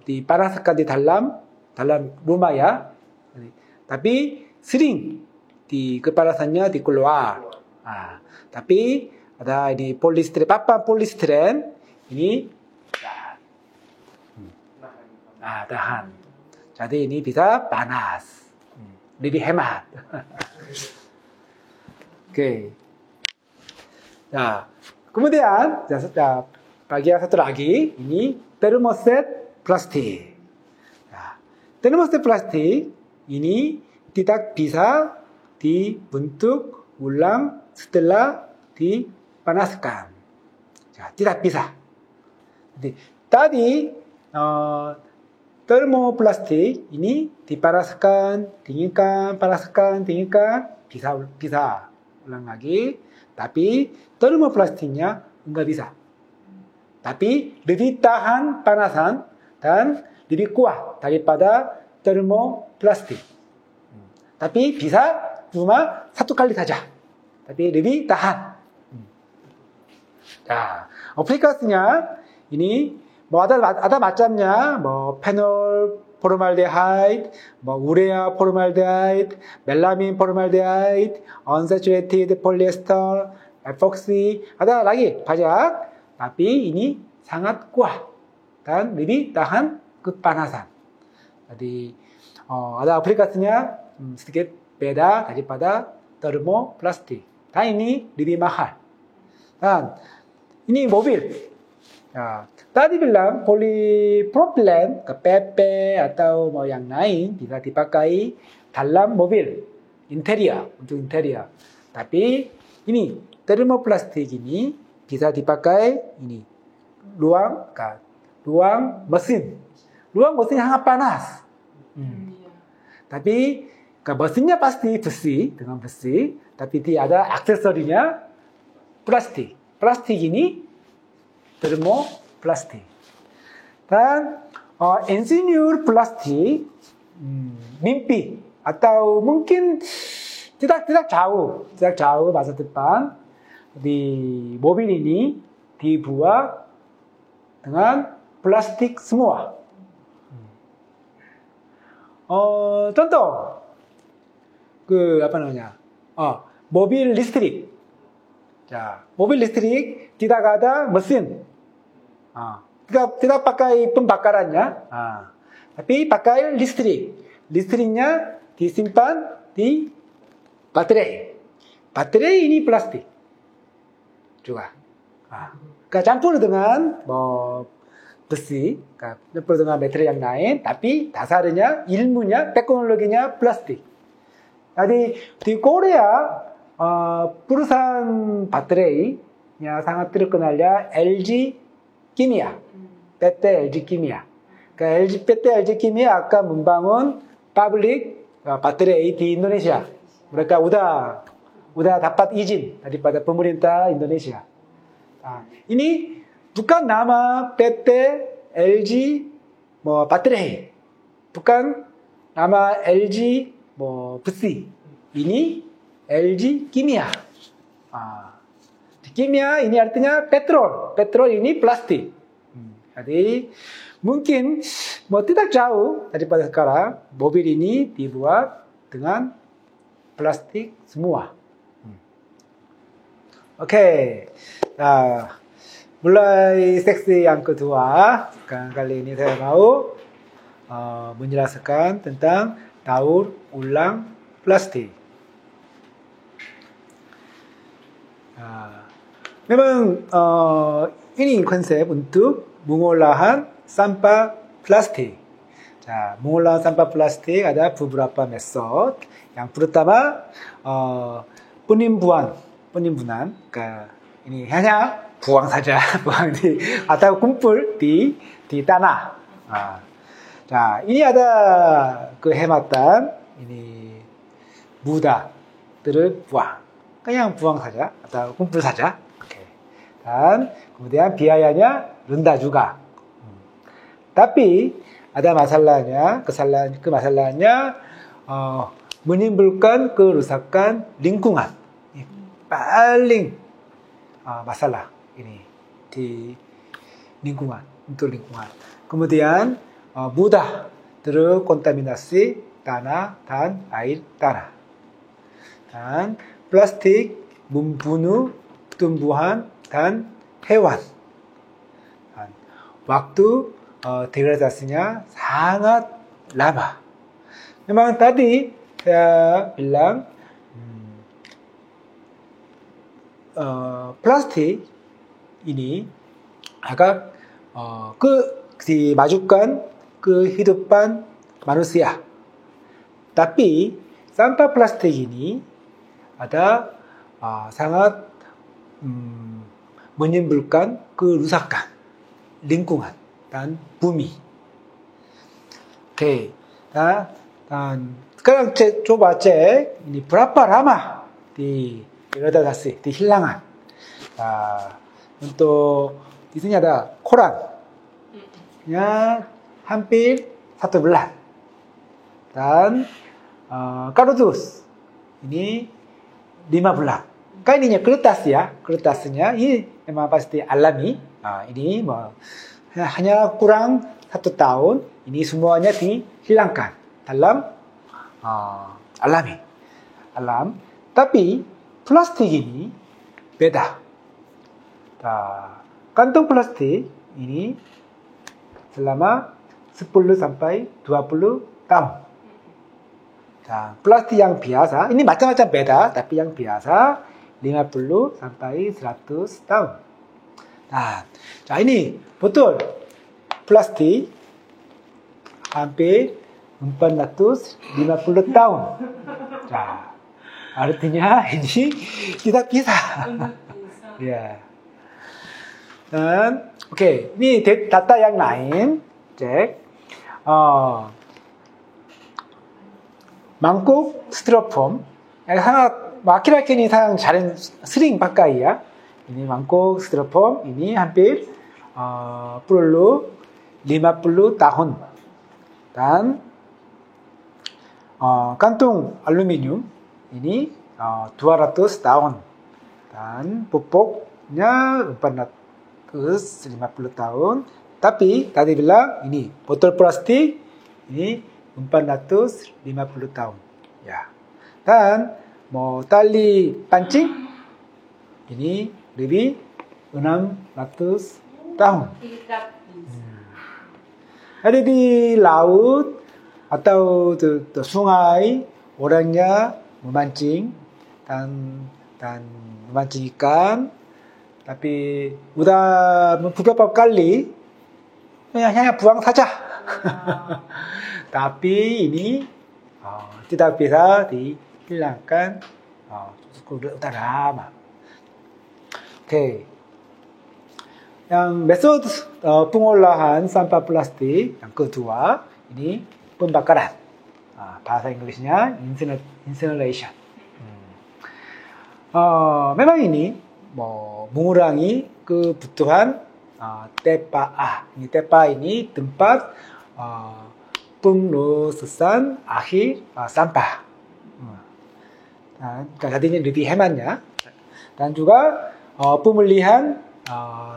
dipanaskan di dalam rumah ya. Tapi sering di kepanasannya di keluar. Tapi ada ini polistiren, papan polistiren ini tahan. Jadi ini bisa panas, lebih hemat. Oke. Nah, kemudian bagian satu lagi ini termoset plastik. Nah, termoset plastik ini tidak bisa dibentuk ulang setelah dipanaskan. Tidak bisa. Jadi, tadi termoplastik ini dipanaskan, dinginkan, panaskan, dinginkan, bisa ulang lagi. Tapi termoplastiknya enggak bisa. Tapi lebih tahan panasan dan lebih kuat daripada termoplastik. Tapi bisa cuma satu kali saja. Tapi lebih tahan. aplikasinya ini ada macamnya, 페놀 포르말데하이드, 우레아 포르말데하이드, 멜라민 포르말데하이드, unsaturated polyester, epoxy, ada lagi banyak. Tapi ini sangat kuat dan lebih tahan kepanasan. Jadi ada aplikasinya sedikit beda daripada termoplastik. Dan ini lebih mahal. Dan ini mobil. Tadi bilang polipropilen, PP atau yang lain bisa dipakai dalam mobil, untuk interior. Tapi ini termoplastik ini bisa dipakai ini ruang mesin. Ruang mesin sangat panas. Tapi mesinnya pasti dengan besi, tapi dia ada aksesorinya plastik. Plastik ini termoplastik. Dan insinyur plastik mimpi atau mungkin tidak jauh masa depan di mobil ini dibuat dengan plastik semua. Contoh mobil listrik. 모빌 listrik tidak ada mesin. Tidak pakai pembakarannya. Tapi pakai listrik. Listriknya disimpan di baterai. Baterai ini plastik juga. Campur dengan besi, campur dengan baterai yang lain, tapi dasarnya, ilmunya, teknologinya plastik. Jadi di Korea perusahaan baterainya sangat terkenalnya LG Kimia, PT LG Kimia. PT LG Kimia akan membangun pabrik baterai di Indonesia. Mereka udah dapat izin daripada pemerintah Indonesia. Ini bukan nama PT LG baterai, bukan nama LG besi. Ini LG Kimia. Kimia ini artinya petrol. Petrol ini plastik. Jadi mungkin tidak jauh daripada sekarang mobil ini dibuat dengan plastik semua. Oke. Nah, mulai seksi yang kedua. Kali ini saya mau menjelaskan tentang daur ulang plastik. Memang ini konsep untuk mengolahan sampah plastik. mengolahan sampah plastik ada beberapa metode. Yang pertama penimbunan, ini hanya buang saja, buang atau kumpul di tanah. Ini ada kehematan, ini mudah들을 buang, kayang buang saja atau kumpul saja. Dan kemudian biayanya rendah juga. Tapi ada masalahnya, masalahnya menimbulkan kerusakan lingkungan. Ini paling masalah ini di lingkungan, untuk lingkungan. Kemudian mudah terkontaminasi tanah dan air tanah. Dan plastik membunuh tumbuhan dan hewan. Dan waktu degradasinya sangat lama. Memang tadi saya bilang plastik ini agak dimajukan kehidupan manusia. Tapi sampah plastik ini ada sangat menimbulkan kerusakan lingkungan dan bumi. Oke, dan sekarang coba cek ini berapa lama di degradasi, di hilangan. Untuk di sini ada koran, ya hampir 1 bulan. Dan kardus ini 5 bulan. Kan ini kertas ya, kertasnya ini memang pasti alami. Ini hanya kurang 1 tahun, ini semuanya dihilangkan dalam alam. Tapi plastik ini beda. Kantong plastik ini selama 10 sampai 20 tahun. Plastik yang biasa, ini macam-macam beda, tapi yang biasa 50 sampai 100 tahun. Ini betul plastik hampir 450 tahun. Artinya ini tidak bisa. Ya. Dan oke, ini data yang lain. Cek. mangkuk styrofoam yang sangat akhir-akhir ini sering pakai ya. Ini mangkuk styrofoam ini hampir perlu 50 tahun. Dan kantung aluminium ini 200 tahun. Dan pupuknya 450 tahun. Tapi tadi bilang ini botol plastik ini 450 tahun. Ya. Dan mau tali pancing ini lebih 600 tahun. Ada di laut atau sungai orangnya memancing dan memancing ikan, tapi udah beberapa kali hanya buang saja. Tapi ini tidak bisa dihilangkan, sudah lama. Oke. Yang metode pengolahan sampah plastik yang kedua ini pembakaran. Bahasa Inggrisnya incineration. memang ini mengurangi kebutuhan TPA. Ini TPA ini tempat pemrosesan akhir sampah. Tadinya lebih hematnya. Dan juga pemulihan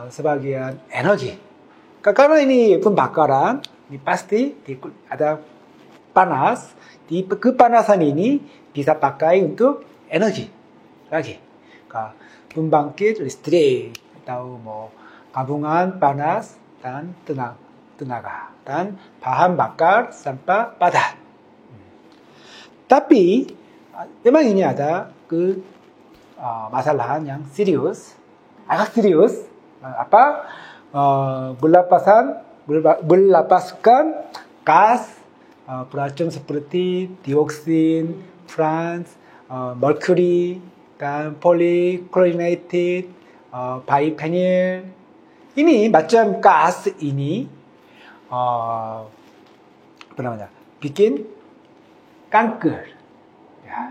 sebagian energi. Karena ini pembakaran, ini pasti ada panas. Di kepanasan ini bisa pakai untuk energi lagi. Pembangkit listrik atau gabungan panas dan tenaga dan bahan bakar sampah padat. Tapi memang ini ada masalah yang serius, agak serius. Melepaskan gas beracun seperti dioksin, merkuri, dan polychlorinated biphenyl. Ini macam gas ini bikin kanker. Ya,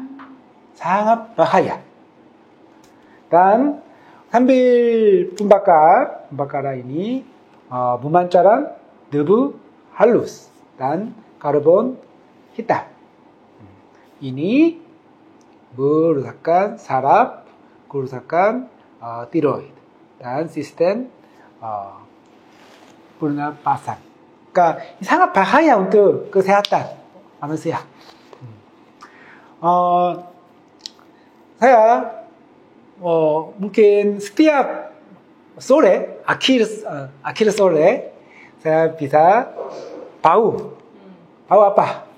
sangat bahaya. Dan sambil pembakaran ini memancarkan debu halus dan karbon hitam. Ini merusakkan saraf, kerusakan tiroid dan sistem pernapasan. Ini sangat bahaya untuk kesehatan manusia. Saya mungkin setiap sore, akhir sore, saya bisa bau apa?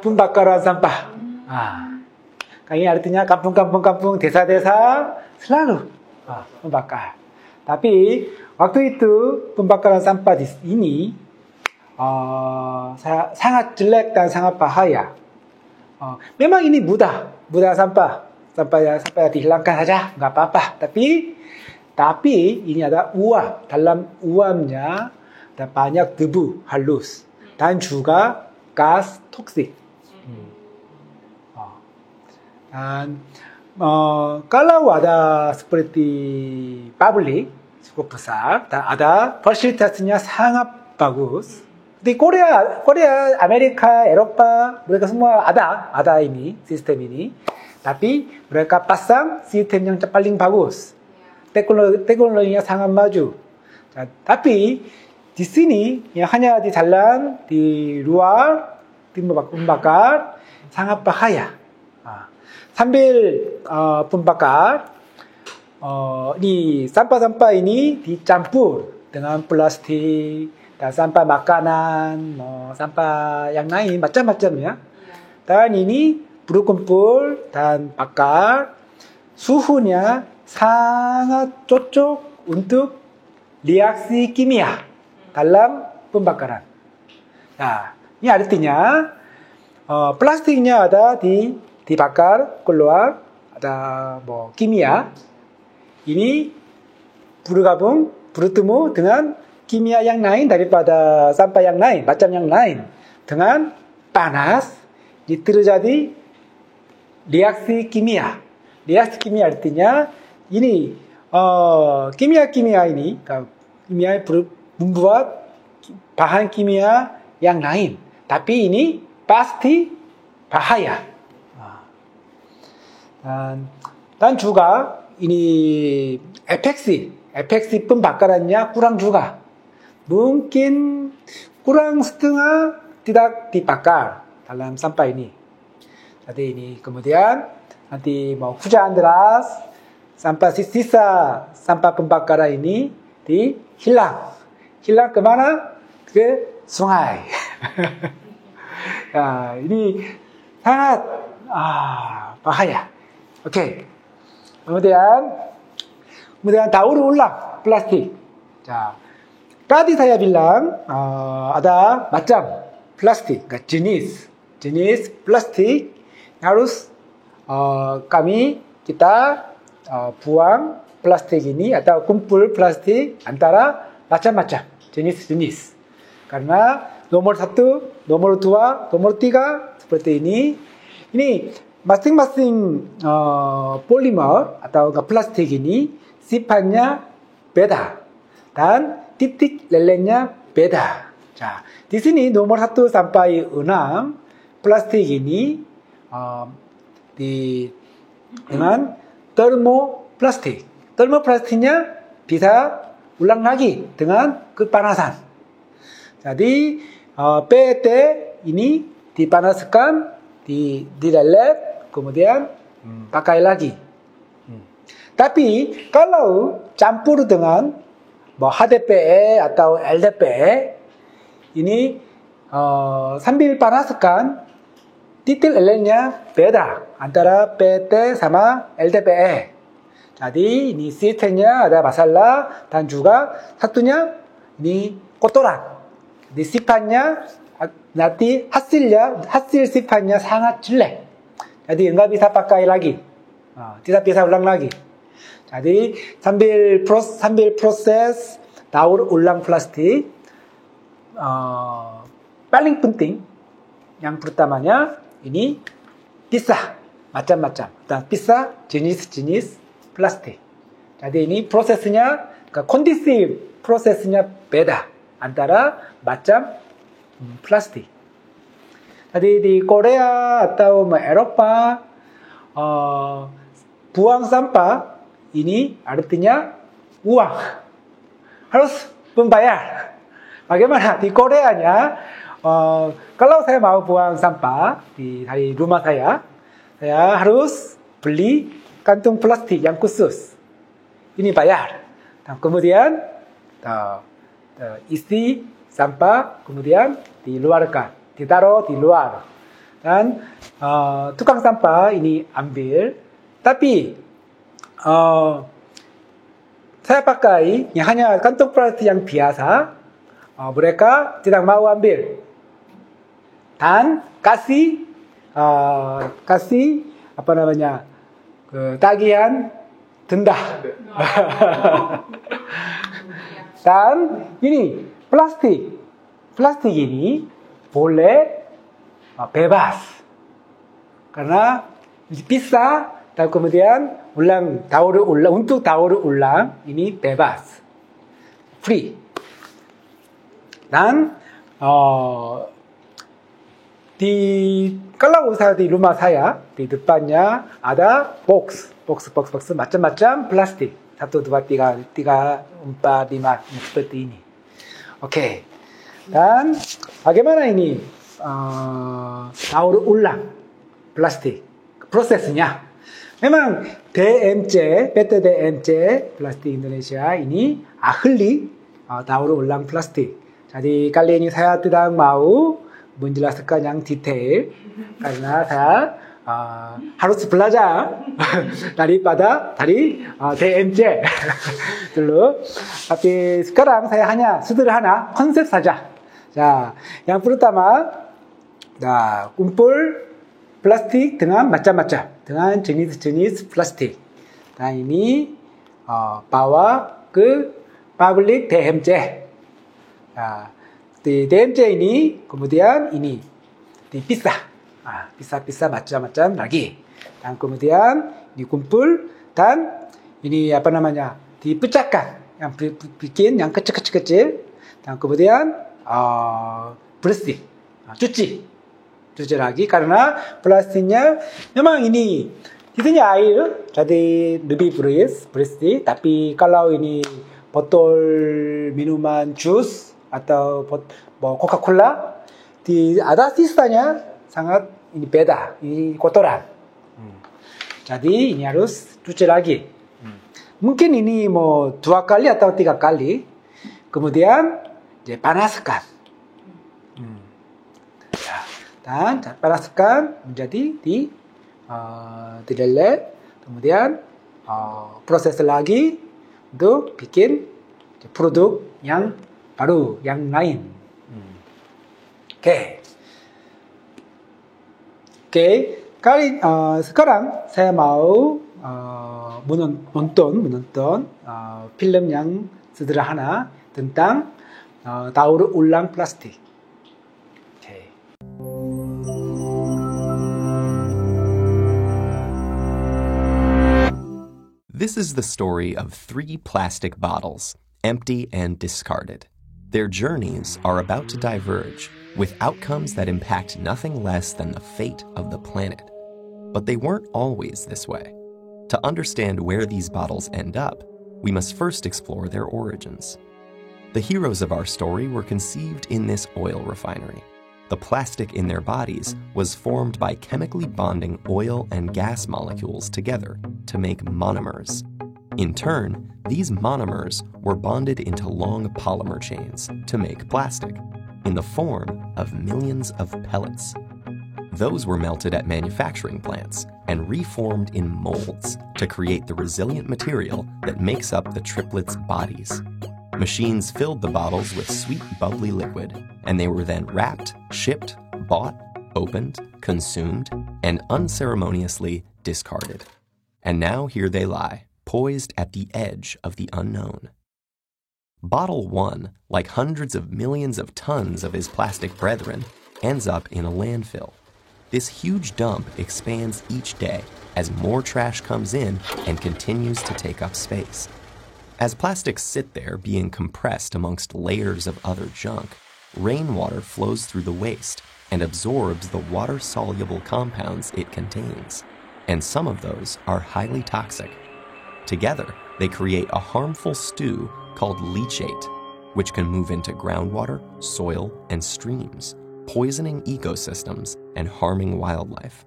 Pembakaran sampah. Ini artinya kampung-kampung, desa-desa selalu membakar. Tapi waktu itu pembakaran sampah di sini sangat jelek dan sangat bahaya. Memang ini mudah sampah sampai dihilangkan saja, nggak apa-apa. Tapi ini ada uap, dalam uapnya ada banyak debu halus dan juga gas toksik. Dan kalau ada seperti pabrik cukup besar dan ada fasilitasnya sangat bagus. Di Korea, Amerika, Eropa mereka semua ada ini sistem ini. Tapi mereka pasang sistem yang paling bagus. Teknologinya sangat maju. Tapi di sini yang hanya di dalam, di luar, di membakar sangat bahaya. Sambil pembakar, ini sampah-sampah ini dicampur dengan plastik dan sampah makanan, sampah yang lain macam-macamnya. Dan ini berkumpul dan bakar, suhunya sangat cocok untuk reaksi kimia dalam pembakaran. Nah, ini artinya plastiknya ada dibakar keluar, ada kimia. Ini bertemu dengan kimia yang lain daripada sampah yang lain, macam yang lain. Dengan panas, ini terjadi reaksi kimia. Reaksi kimia artinya ini kimia ini membuat bahan kimia yang lain. Tapi ini pasti bahaya. Dan juga ini efeksi pembakarannya kurang juga. Mungkin kurang setengah tidak dibakar dalam sampah ini. Jadi ini kemudian nanti mau hujan deras, sisa sampah pembakaran ini hilang kemana? Ke sungai. Nah, ini sangat bahaya. Oke. Kemudian daur ulang plastik. Tadi saya bilang ada macam plastik, jenis plastik harus kita buang plastik ini atau kumpul plastik antara macam-macam jenis-jenis. Karena nomor 1, nomor 2, nomor 3 seperti ini. Ini masing-masing polimer atau plastik ini sifatnya beda dan titik lelehnya beda. Di sini nomor 1 sampai 6 plastik ini dengan termoplastik. Termoplastiknya bisa ulang lagi dengan kepanasan. Jadi PET ini dipanaskan, dileleh, kemudian pakai lagi. Tapi kalau campur dengan HDPE atau LDPE ini sambil panaskan titik lelehnya beda antara PET sama LDPE. Jadi ini sistemnya ada masalah dan juga satunya ini kotoran. Di sifatnya nanti hasil sifatnya sangat jelek. Jadi nggak bisa pakai lagi. tidak bisa ulang lagi. Jadi sambil proses daur ulang plastik, paling penting yang pertamanya ini pisah macam-macam dan pisah jenis-jenis plastik. Jadi ini prosesnya kondisi prosesnya beda antara macam plastik. Jadi di Korea atau Eropa buang sampah ini artinya uang, harus membayar. Bagaimana di Koreanya? Kalau saya mau buang sampah dari rumah saya harus beli kantung plastik yang khusus. Ini bayar. Dan kemudian isi sampah kemudian dikeluarkan, ditaruh di luar. Dan tukang sampah ini ambil. Tapi saya pakai yang hanya kantong plastik yang biasa. Mereka tidak mau ambil. Dan kasih tagihan denda. Dan ini plastik ini boleh bebas karena bisa dan kemudian untuk daur ulang ini bebas, free. Dan kalau saya di rumah saya di depannya ada box macam-macam plastik 1, 2, 3, 4, 5 seperti ini. Oke. Dan bagaimana ini daur ulang plastik prosesnya? Memang PT DMC Plastik Indonesia ini ahli daur ulang plastik. Jadi kali ini saya tidak mau menjelaskan yang detail karena saya harus belajar dari DMC dulu. Tapi sekarang saya hanya sederhana konsep saja. 자, yang pertama, kumpul plastik dengan macam-macam, dengan jenis-jenis plastik. Dan ini bawa ke pabrik DMC. Di DMC ini kemudian ini dipisah, pisah macam-macam lagi. Dan kemudian dikumpul dan ini dipecahkan, yang bikin yang kecil-kecil. Dan kemudian bersih, cuci lagi karena plastiknya memang ini isinya air jadi lebih bersih. Tapi kalau ini botol minuman jus atau Coca-Cola ada sisanya sangat ini beda, ini kotoran. Jadi ini harus cuci lagi. Mungkin ini 2 kali atau 3 kali. Kemudian panaskan. Dan panaskan menjadi dileleh. Kemudian proses lagi untuk bikin produk yang baru, yang lain. Oke. Sekarang saya mau menonton film yang sederhana tentang daur ulang plastik. Okay. This is the story of 3 plastic bottles, empty and discarded. Their journeys are about to diverge, with outcomes that impact nothing less than the fate of the planet. But they weren't always this way. To understand where these bottles end up, we must first explore their origins. The heroes of our story were conceived in this oil refinery. The plastic in their bodies was formed by chemically bonding oil and gas molecules together to make monomers. In turn, these monomers were bonded into long polymer chains to make plastic, in the form of millions of pellets. Those were melted at manufacturing plants and reformed in molds to create the resilient material that makes up the triplets' bodies. Machines filled the bottles with sweet, bubbly liquid, and they were then wrapped, shipped, bought, opened, consumed, and unceremoniously discarded. And now here they lie, poised at the edge of the unknown. Bottle 1, like hundreds of millions of tons of his plastic brethren, ends up in a landfill. This huge dump expands each day as more trash comes in and continues to take up space. As plastics sit there being compressed amongst layers of other junk, rainwater flows through the waste and absorbs the water-soluble compounds it contains, and some of those are highly toxic. Together, they create a harmful stew called leachate, which can move into groundwater, soil, and streams, poisoning ecosystems and harming wildlife.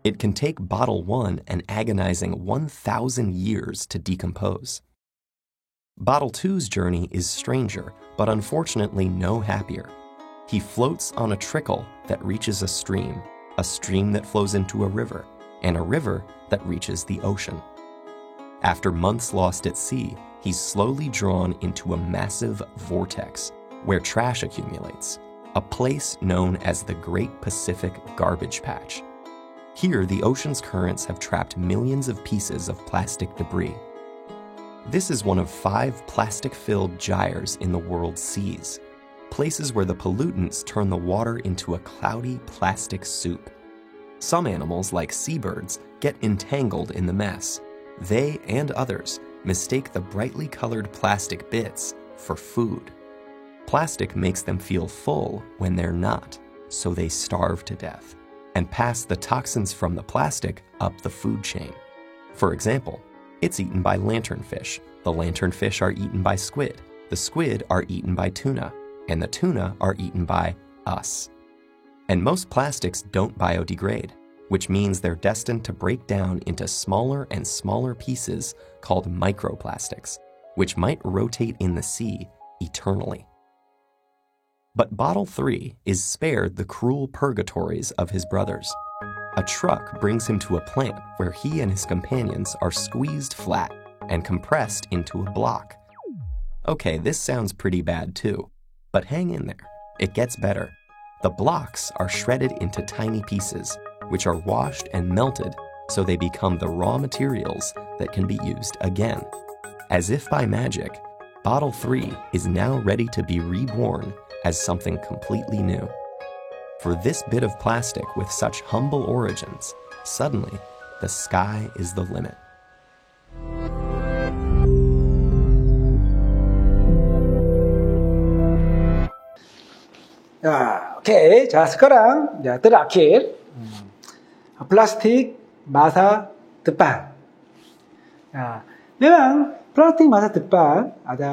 It can take Bottle 1 an agonizing 1,000 years to decompose. Bottle 2's journey is stranger, but unfortunately no happier. He floats on a trickle that reaches a stream that flows into a river, and a river that reaches the ocean. After months lost at sea, he's slowly drawn into a massive vortex where trash accumulates, a place known as the Great Pacific Garbage Patch. Here, the ocean's currents have trapped millions of pieces of plastic debris. This is one of 5 plastic-filled gyres in the world's seas, places where the pollutants turn the water into a cloudy plastic soup. Some animals, like seabirds, get entangled in the mess. They and others mistake the brightly colored plastic bits for food. Plastic makes them feel full when they're not, so they starve to death and pass the toxins from the plastic up the food chain. For example, it's eaten by lanternfish. The lanternfish are eaten by squid. The squid are eaten by tuna. And the tuna are eaten by us. And most plastics don't biodegrade, which means they're destined to break down into smaller and smaller pieces called microplastics, which might rotate in the sea eternally. But Bottle 3 is spared the cruel purgatories of his brothers. A truck brings him to a plant where he and his companions are squeezed flat and compressed into a block. Okay, this sounds pretty bad too, but hang in there. It gets better. The blocks are shredded into tiny pieces, which are washed and melted so they become the raw materials that can be used again. As if by magic, Bottle 3 is now ready to be reborn as something completely new. For this bit of plastic with such humble origins, suddenly, the sky is the limit. Oke. 자, sekarang ya terakhir plastik masa depan. Ya, memang plastik masa depan ada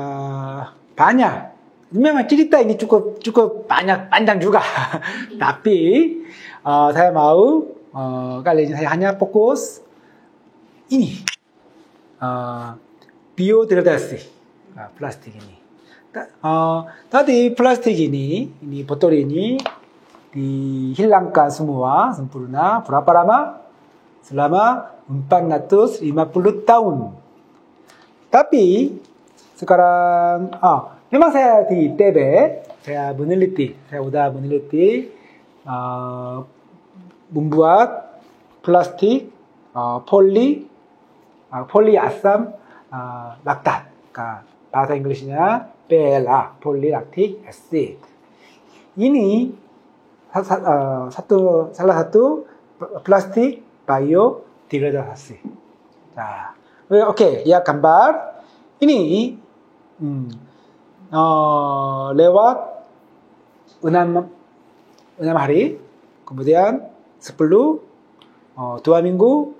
banyak. Memang cerita ini cukup banyak panjang juga. Tapi saya mau kali ini saya hanya fokus ini biodegradasi plastik ini. Tadi plastik ini botol ini dihilangkan semua sempurna. Berapa lama? Selama 450 tahun. Tapi sekarang memang saya di ITB, saya sudah meneliti membuat plastik poliasam laktat, bahasa Inggrisnya PLA, polylactic acid. Ini salah satu plastik biodegradasi. Oke, ya gambar ini. Lewat 6 hari, kemudian 2 minggu,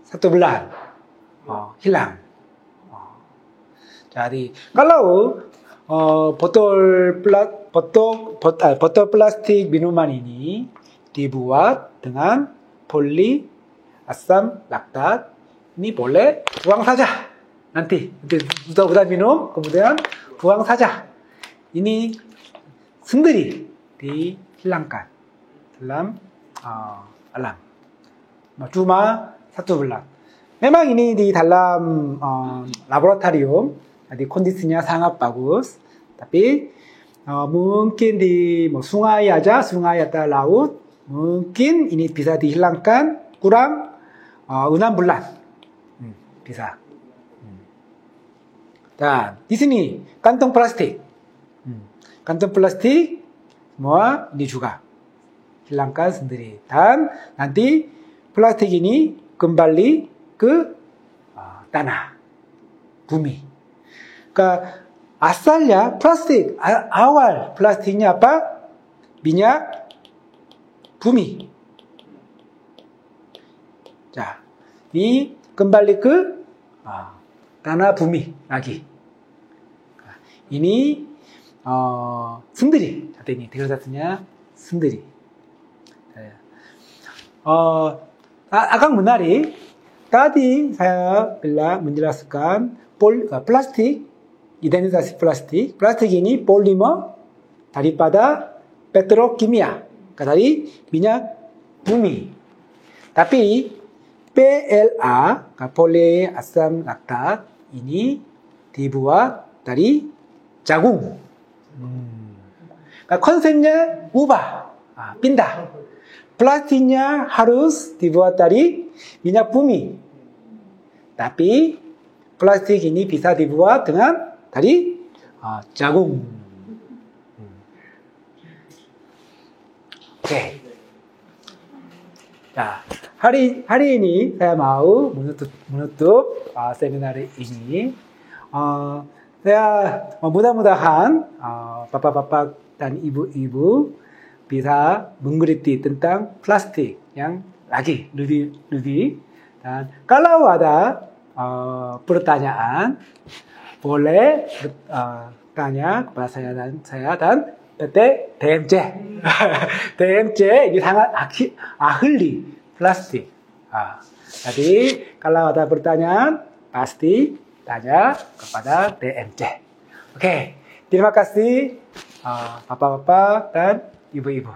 1 bulan hilang. Jadi kalau botol plastik minuman ini dibuat dengan poliasam laktat, ini boleh buang saja. Nanti sudah minum, kemudian buang saja. Ini sendiri dihilangkan dalam alam. Cuma 1 bulan. Memang ini di dalam laboratorium, jadi kondisinya sangat bagus. Tapi mungkin di sungai atau laut, mungkin ini bisa dihilangkan kurang 6 bulan. bisa. Dan di sini kantong plastik. Kantong plastik semua ini juga hilangkan sendiri. Dan nanti plastik ini kembali ke tanah, bumi. Asalnya plastik, awal plastiknya apa? Minyak bumi. 자, ini kembali ke tanah bumi lagi. Ini sendiri. ini 대명사nya sendiri. Agak menarik. Tadi saya bilang menjelaskan plastik, identitas plastik. Plastik ini polimer daripada petrokimia, dari minyak bumi. Tapi PLA, poliasam laktat ini dibuat dari jagung. konsepnya ubah, pindah. Plastiknya harus dibuat dari minyak bumi. Tapi plastik ini bisa dibuat dengan dari jagung. Oke. Nah, hari ini saya mau menutup seminar ini. Saya mudah-mudahan bapak-bapak dan ibu-ibu bisa mengerti tentang plastik yang lagi lebih. Dan kalau ada pertanyaan, boleh tanya kepada saya dan PT DMC. DMC ini sangat ahli plastik. Jadi kalau ada pertanyaan, pasti tanya kepada DMC. Oke, terima kasih bapak-bapak dan ibu-ibu.